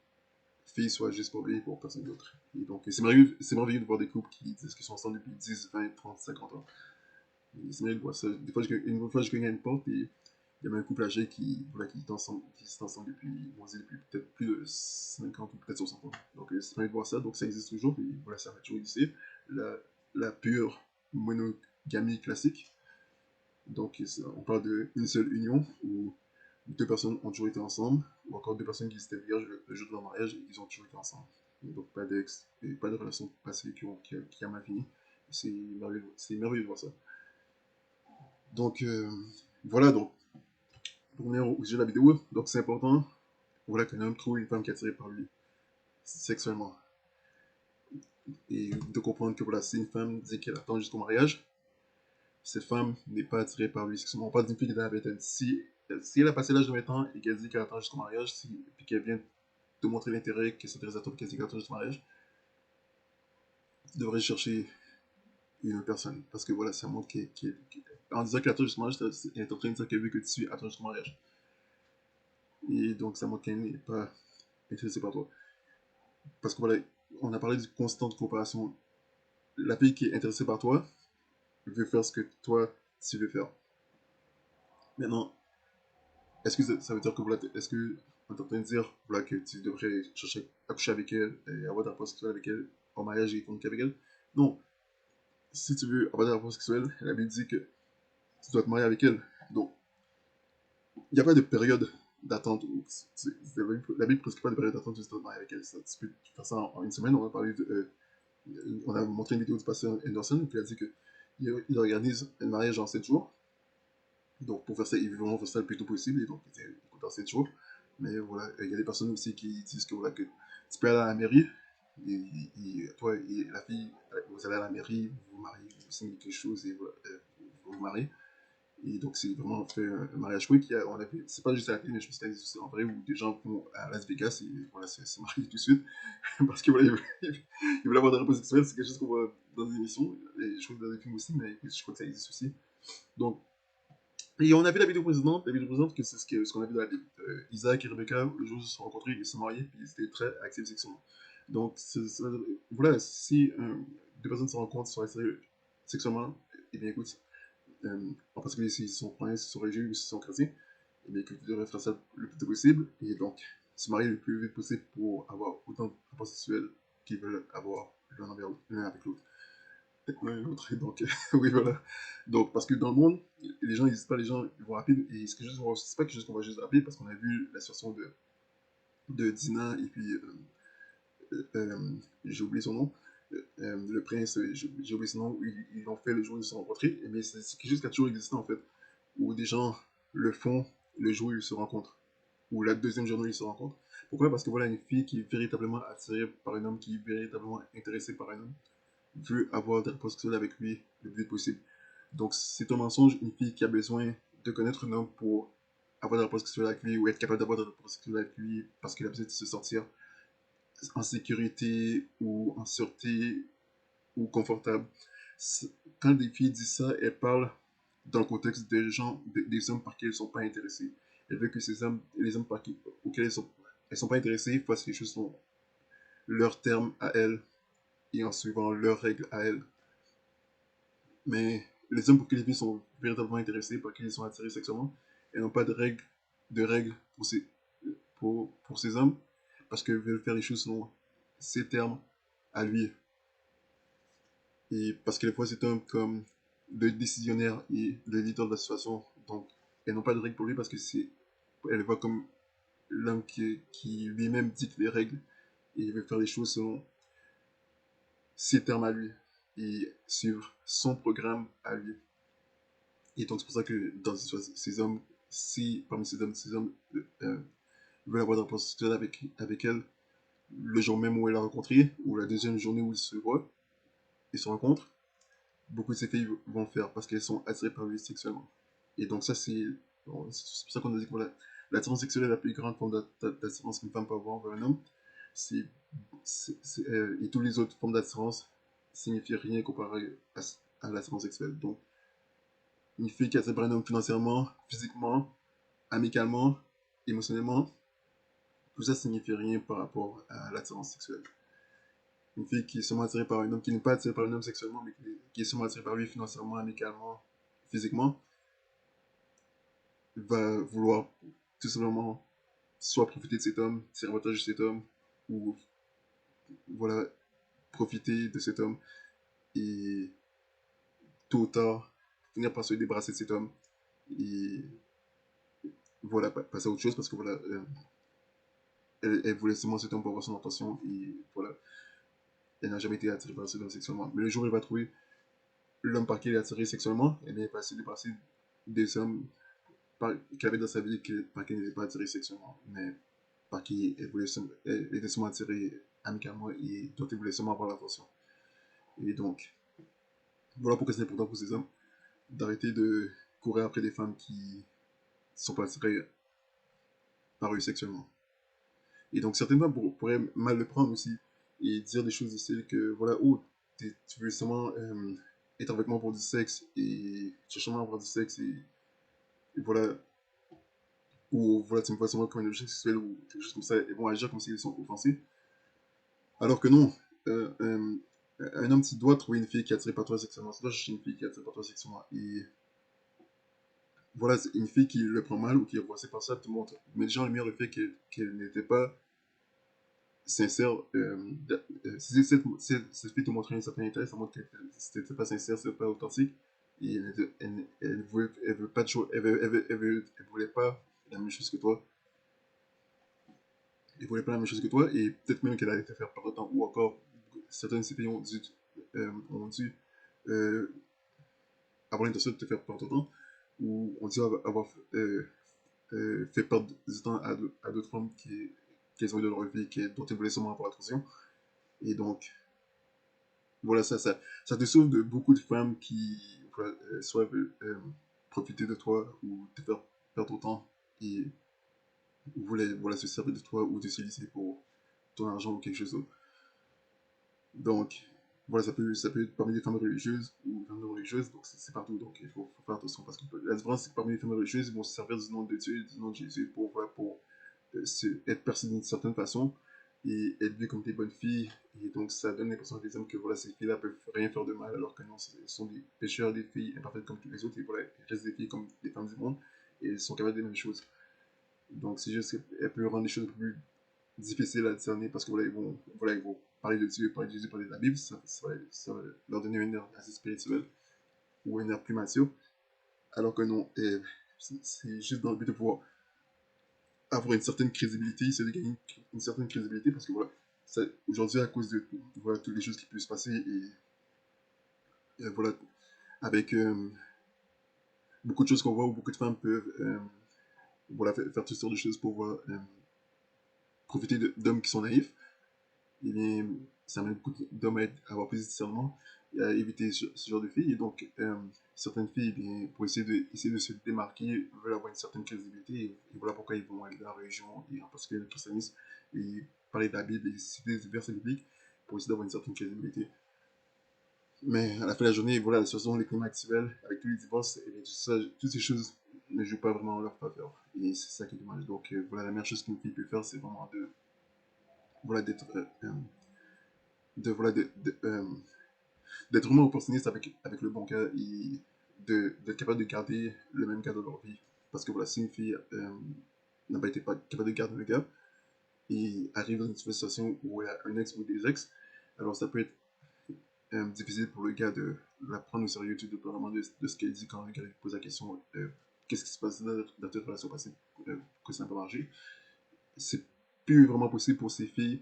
Speaker 1: fille soit juste pour lui et pour personne d'autre. Et donc, c'est merveilleux de voir des couples qui disent qu'ils sont ensemble depuis 10, 20, 30, 50 ans. Et c'est merveilleux de voir ça. Des fois, une fois, je cognais à une porte et il y avait un couple âgé qui, voilà, qui est ensemble depuis, on dit depuis peut-être plus de 50 ou peut-être 60 ans. Donc, c'est merveilleux de voir ça. Donc, ça existe toujours. Et voilà, ça va toujours exister. La, la pure monogamie classique. Donc, on parle d'une seule union où deux personnes ont toujours été ensemble, ou encore deux personnes qui étaient vierges le jour de leur mariage et ils ont toujours été ensemble. Et donc, pas d'ex, et pas de relation passée qui a mal fini. C'est merveilleux de voir ça. Donc, voilà, donc, pour revenir au sujet de la vidéo, donc c'est important, voilà, qu'un homme trouve une femme qui est attirée par lui, sexuellement. Et de comprendre que, voilà, si une femme dit qu'elle attend jusqu'au mariage, cette femme n'est pas attirée par lui sexuellement. On parle d'une fille qui est dans la vingtaine. Si elle a passé l'âge de 20 ans et qu'elle dit qu'elle attend jusqu'au mariage, puis qu'elle vient te montrer l'intérêt, qu'elle s'intéresse à toi, qu'elle dit qu'elle attend jusqu'au mariage, tu devrais chercher une autre personne. Parce que voilà, ça montre en disant qu'elle attend jusqu'au mariage, elle est en train de dire qu'elle veut que tu attends jusqu'au mariage. Et donc ça montre qu'elle n'est pas intéressée par toi. Parce que voilà, on a parlé de constante comparaison. La fille qui est intéressée par toi veut faire ce que toi, tu veux faire. Maintenant, est-ce que ça veut dire que voilà, est-ce que on est en train de dire voilà, que tu devrais chercher à coucher avec elle et avoir des rapports sexuels avec elle en mariage et communiquer avec elle? Non. Si tu veux avoir des rapports sexuels, la Bible dit que tu dois te marier avec elle. Donc, il n'y a pas de période d'attente. La Bible ne prescrit pas de période d'attente juste de te marier avec elle. Tu peux faire ça en une semaine. On a montré une vidéo du pasteur Anderson qui a dit qu'il organise un mariage en 7 jours. Donc, pour faire ça, ils vont faire ça le plus tôt possible. Et donc, ils écoutent en 7 jours. Mais voilà, il y a des personnes aussi qui disent que, voilà, que tu peux aller à la mairie. Toi et la fille, vous allez à la mairie, vous vous mariez, vous signez quelque chose et voilà, vous vous mariez. Et donc, c'est vraiment fait un mariage quick. On a vu, c'est pas juste à la télé, mais je me suis dit c'est en vrai où des gens vont à Las Vegas et voilà, c'est marié tout de suite. Parce que voilà, ils veulent avoir des rapports sexuels, c'est quelque chose qu'on voit dans des émissions. Et je crois que dans des films aussi, mais je crois que ça existe aussi. Donc, et on a vu la vidéo précédente que c'est ce qu'on a vu dans la Bible. Isaac et Rebecca, le jour où ils se sont rencontrés, ils se sont mariés, puis ils étaient très actifs sexuellement. Donc, voilà, si deux personnes se rencontrent, sont attirées sexuellement, eh bien écoute, en particulier s'ils sont croyants, s'ils sont religieux ou s'ils sont chrétiens, et bien que tu devrais faire ça le plus tôt possible, et donc se marier le plus vite possible pour avoir autant de rapports sexuels qu'ils veulent avoir l'un avec l'autre. L'un et l'autre, et donc, oui, voilà. Donc, parce que dans le monde, les gens n'hésitent pas, les gens ils vont rapide, et c'est pas quelque chose qu'on va juste rapide, parce qu'on a vu la situation de Dina, et puis, j'ai oublié son nom, le prince, j'ai oublié son nom, ils l'ont fait le jour où ils se sont rencontrés, mais c'est quelque chose qui a toujours existé en fait, où des gens le font le jour où ils se rencontrent, ou la deuxième journée où ils se rencontrent. Pourquoi? Parce que voilà, une fille qui est véritablement attirée par un homme, qui est véritablement intéressée par un homme, veut avoir des rapports sexuels avec lui le plus vite possible. Donc c'est un mensonge, une fille qui a besoin de connaître un homme pour avoir des rapports sexuels avec lui, ou être capable d'avoir des rapports sexuels avec lui parce qu'elle a besoin de se sortir en sécurité ou en sûreté ou confortable. Quand des filles disent ça, elles parlent dans le contexte des gens, des hommes par qui elles ne sont pas intéressées. Elles veulent que ces hommes, les hommes auxquels elles sont pas intéressées fassent les choses selon leurs termes à elles et en suivant leurs règles à elles. Mais les hommes pour qui les filles sont véritablement intéressées, par qui ils sont attirés sexuellement, elles n'ont pas de règles pour ces hommes parce qu'ils veulent faire les choses selon ses termes à lui. Et parce que les fois, c'est un homme comme le décisionnaire et le leader de la situation. Donc, elles n'ont pas de règles pour lui parce que elle le voit comme l'homme qui lui-même dicte les règles et il veut faire les choses selon ses termes à lui. et suivre son programme à lui. Et donc c'est pour ça que dans ces hommes, si parmi ces hommes veulent avoir des rapports sexuels avec elle, le jour même où elle l'a rencontré, ou la deuxième journée où ils se voient, ils se rencontrent, beaucoup de ces filles vont le faire parce qu'elles sont attirées par lui sexuellement. Et donc ça, c'est pour ça qu'on a dit que voilà, l'attirance sexuelle est la plus grande forme d'attirance qu'une femme peut avoir envers un homme. C'est, et toutes les autres formes d'attirance signifient rien comparé à l'attirance sexuelle. Donc, une fille qui attire par un homme financièrement, physiquement, amicalement, émotionnellement, tout ça signifie rien par rapport à l'attirance sexuelle. Une fille qui est seulement attirée par un homme, qui n'est pas attirée par un homme sexuellement, mais qui est seulement attirée par lui financièrement, amicalement, physiquement, va vouloir tout simplement soit profiter de cet homme, tirer avantage de cet homme, ou voilà, profiter de cet homme et tôt ou tard finir par se débarrasser de cet homme et voilà, passer à autre chose parce que voilà, elle voulait seulement cet homme pour avoir son attention et voilà, elle n'a jamais été attirée par cet homme sexuellement. Mais le jour où elle va trouver l'homme par qui elle est attirée sexuellement, elle va se débarrasser des hommes qu'elle avait dans sa vie par qui elle n'était pas attirée sexuellement, mais par qui elle était seulement attirée amicalement et dont elle voulait seulement avoir l'attention. Et donc, voilà pourquoi c'est important pour ces hommes d'arrêter de courir après des femmes qui ne sont pas attirées par eux sexuellement. Et donc, certaines femmes pourraient mal le prendre aussi et dire des choses du style que, voilà, oh, tu veux seulement être avec moi pour du sexe et cherches seulement à avoir du sexe et voilà, ou voilà, tu me vois seulement comme un objet sexuel ou quelque chose comme ça, et vont agir comme s'ils sont offensés. Alors que non, euh, euh, un homme, tu dois trouver une fille qui est attirée par toi sexuellement, tu dois chercher une fille qui est attirée par toi sexuellement. Et voilà, une fille qui le prend mal ou qui voit ses pensées, te montre, met déjà en lumière le fait qu'elle n'était pas sincère. Si cette fille te montrait un certain intérêt, ça montre que c'était pas sincère, c'était pas authentique. Et elle veut pas de choses, elle voulait pas la même chose que toi. Elle voulait pas la même chose que toi, et peut-être même qu'elle allait te faire perdre de temps, ou encore, certaines CPI ont dû euh, avoir l'intention de te faire perdre de temps, ou ont dû avoir fait perdre du temps à d'autres femmes qui ont eu de leur vie, dont elles voulaient seulement avoir l'attention. Et donc, voilà, ça te sauve de beaucoup de femmes qui voilà, soit veulent profiter de toi ou te faire perdre autant et voulaient voilà, se servir de toi ou te solliciter pour ton argent ou quelque chose d'autre. Donc, voilà, ça peut être parmi les femmes religieuses ou femmes non religieuses, donc c'est partout, donc il faut faire attention parce que la différence c'est que parmi les femmes religieuses, ils vont se servir du nom de Dieu, du nom de Jésus pour, voilà, pour être perçues d'une certaine façon et être vues comme des bonnes filles, et donc ça donne l'impression à des hommes que voilà, ces filles-là peuvent rien faire de mal, alors que non, ce sont des pécheurs, des filles imparfaites comme toutes les autres, et voilà, elles restent des filles comme les femmes du monde, et elles sont capables des mêmes choses. Donc c'est juste qu'elles peuvent rendre les choses plus difficile à discerner parce que voilà, ils vont parler de Dieu, parler de Jésus, parler de la Bible, ça va leur donner un air assez spirituel ou un air plus mature, alors que non, c'est juste dans le but de pouvoir avoir une certaine crédibilité, c'est de gagner une certaine crédibilité parce que voilà, aujourd'hui à cause de voilà, toutes les choses qui peuvent se passer et voilà, avec beaucoup de choses qu'on voit où beaucoup de femmes peuvent voilà, faire toutes sortes de choses pour profiter d'hommes qui sont naïfs, eh bien, ça amène beaucoup d'hommes à avoir plus de discernement et à éviter ce genre de filles. Et donc, certaines filles, eh bien, pour essayer de se démarquer, veulent avoir une certaine crédibilité. Et voilà pourquoi ils vont aller dans la religion, et en particulier le christianisme, et parler de la Bible et citer des versets bibliques pour essayer d'avoir une certaine crédibilité. Mais à la fin de la journée, voilà, la situation, les climats actuels, avec tous les divorces, eh bien, toutes ces choses ne jouent pas vraiment en leur faveur. Et c'est ça qui est dommage. Donc, voilà, la meilleure chose qu'une fille peut faire, c'est vraiment voilà, voilà, d'être vraiment opportuniste avec le bon gars et d'être capable de garder le même gars dans leur vie. Parce que voilà, si une fille n'a pas capable de garder le gars et arrive dans une situation où elle a un ex ou des ex, alors ça peut être difficile pour le gars de la prendre au sérieux, tout dépendamment de ce qu'elle dit quand le gars lui pose la question qu'est-ce qui se passe dans ta relation passée pour que ça n'a pas marché. C'est plus vraiment possible pour ces filles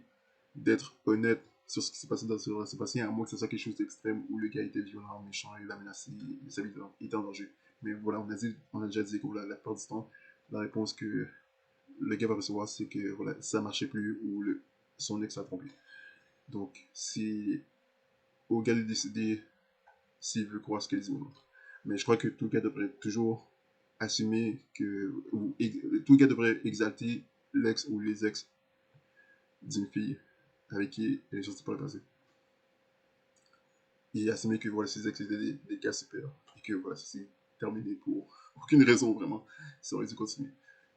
Speaker 1: d'être honnêtes sur ce qui s'est passé dans ce s'est passé, à moins que ce soit quelque chose d'extrême où le gars était violent, méchant, il l'a menacé, sa vie était en danger. Mais voilà, on a déjà dit que voilà, la plupart du temps, la réponse que le gars va recevoir, c'est que voilà, ça marchait plus ou son ex a trompé. Donc, c'est au gars de décider s'il veut croire ce qu'elle dit ou non. Mais je crois que tout gars devrait toujours assumer que, tout gars devrait exalter l'ex ou les ex d'une fille avec qui elle est sortie par le passé. Et assumer que voilà, ces ex étaient des cas super. Et que voilà, c'est terminé pour aucune raison vraiment. Ça aurait dû continuer.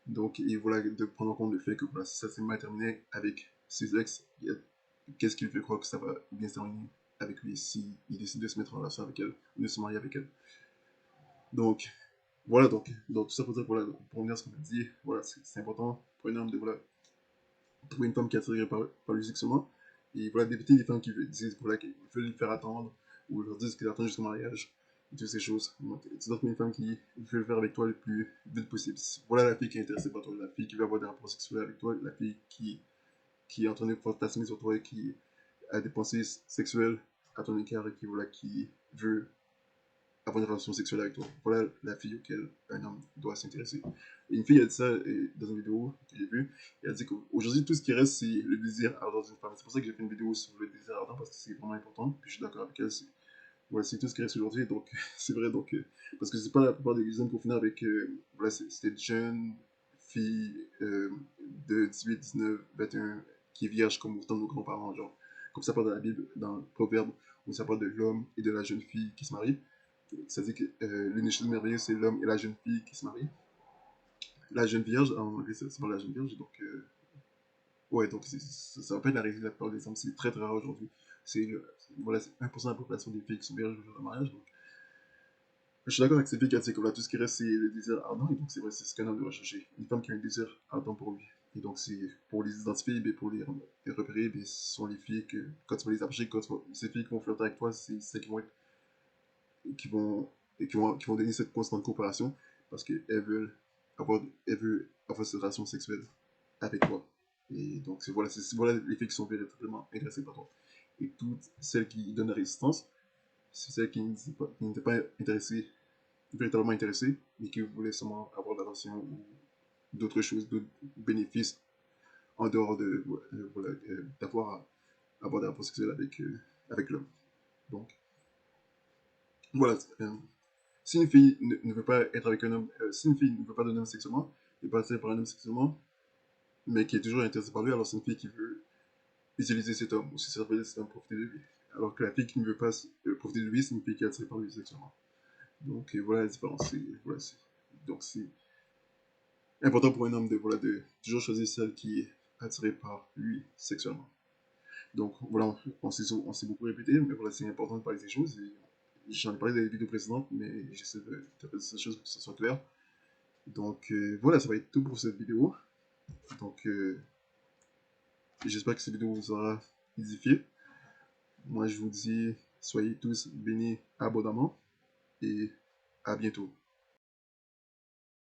Speaker 1: Donc, et voilà, de prendre en compte le fait que voilà, si ça s'est mal terminé avec ses ex, qu'est-ce qui lui fait croire que ça va bien se terminer avec lui si il décide de se mettre en relation avec elle, de se marier avec elle. Donc, voilà, donc tout ça pour dire que voilà, pour revenir à ce qu'on a dit, voilà, c'est important pour un homme de voilà, trouver une femme qui est attirée par lui sexuellement. Et voilà, d'éviter les femmes qui disent voilà, qu'ils veulent lui faire attendre, ou leur disent qu'ils attendent jusqu'au mariage, et toutes ces choses. Donc, tu dois trouver une femme qui veut le faire avec toi le plus vite possible. Voilà la fille qui est intéressée par toi, la fille qui veut avoir des rapports sexuels avec toi, la fille qui est en train de fantasmer sur toi et qui a des pensées sexuelles à ton écart et qui, voilà, qui veut avoir une relation sexuelle avec toi. Voilà la fille auquel un homme doit s'intéresser. Et une fille a dit ça dans une vidéo que j'ai vue. Elle a dit qu'aujourd'hui, tout ce qui reste, c'est le désir ardent d'une femme. C'est pour ça que j'ai fait une vidéo sur le désir ardent, parce que c'est vraiment important. Puis je suis d'accord avec elle. Voilà, c'est tout ce qui reste aujourd'hui. Donc, c'est vrai. Donc, parce que c'est pas la plupart des hommes qu'on finit avec. Voilà, c'était de jeunes filles de 18, 19, 21 qui est vierge comme autant de nos grands-parents. Genre, comme ça parle dans la Bible, dans le Proverbe, où ça parle de l'homme et de la jeune fille qui se marient. Ça dit que l'une des choses merveilleuses, c'est l'homme et la jeune fille qui se marient. La jeune vierge, en anglais, c'est la jeune vierge. Donc, ouais, donc ça va pas être la règle de la plupart des hommes. C'est très très rare aujourd'hui. Voilà, c'est 1% de la population des filles qui sont vierges au jour de mariage. Donc, je suis d'accord avec ces filles qui disent que voilà, tout ce qui reste, c'est le désir ardent. Et donc, c'est vrai, c'est ce qu'un homme doit rechercher. Une femme qui a un désir ardent pour lui. Et donc, c'est pour les identifier, mais pour les repérer, mais ce sont les filles que, quand tu vas les approcher, ces filles qui vont flirter avec toi, c'est celles qui vont être qui vont, qui vont donner cette constante coopération parce qu'elles elles veulent avoir cette relation sexuelle avec toi. Et donc, voilà les filles qui sont véritablement intéressées par toi. Et toutes celles qui donnent la résistance, c'est celles qui n'étaient pas intéressées, véritablement intéressées, mais qui voulaient seulement avoir de l'attention ou d'autres choses, d'autres bénéfices en dehors de voilà, d'avoir avoir des rapports sexuels avec l'homme. Donc, voilà. Si une fille ne veut pas être avec un homme, si une fille ne veut pas d'un homme sexuellement, n'est pas attirée par un homme sexuellement, mais qui est toujours intéressée par lui, alors c'est une fille qui veut utiliser cet homme, ou si ça veut dire cet homme profiter de lui. Alors que la fille qui ne veut pas profiter de lui, c'est une fille qui est attirée par lui sexuellement. Donc voilà la différence. Donc c'est important pour un homme de, voilà, de toujours choisir celle qui est attirée par lui sexuellement. Donc voilà, on s'est beaucoup répété, mais voilà, c'est important de parler des choses. J'en ai parlé dans les vidéos précédentes, mais j'essaie de faire ces choses pour que ce soit clair. Donc voilà, ça va être tout pour cette vidéo. Donc j'espère que cette vidéo vous aura édifié. Moi je vous dis, soyez tous bénis abondamment et à bientôt.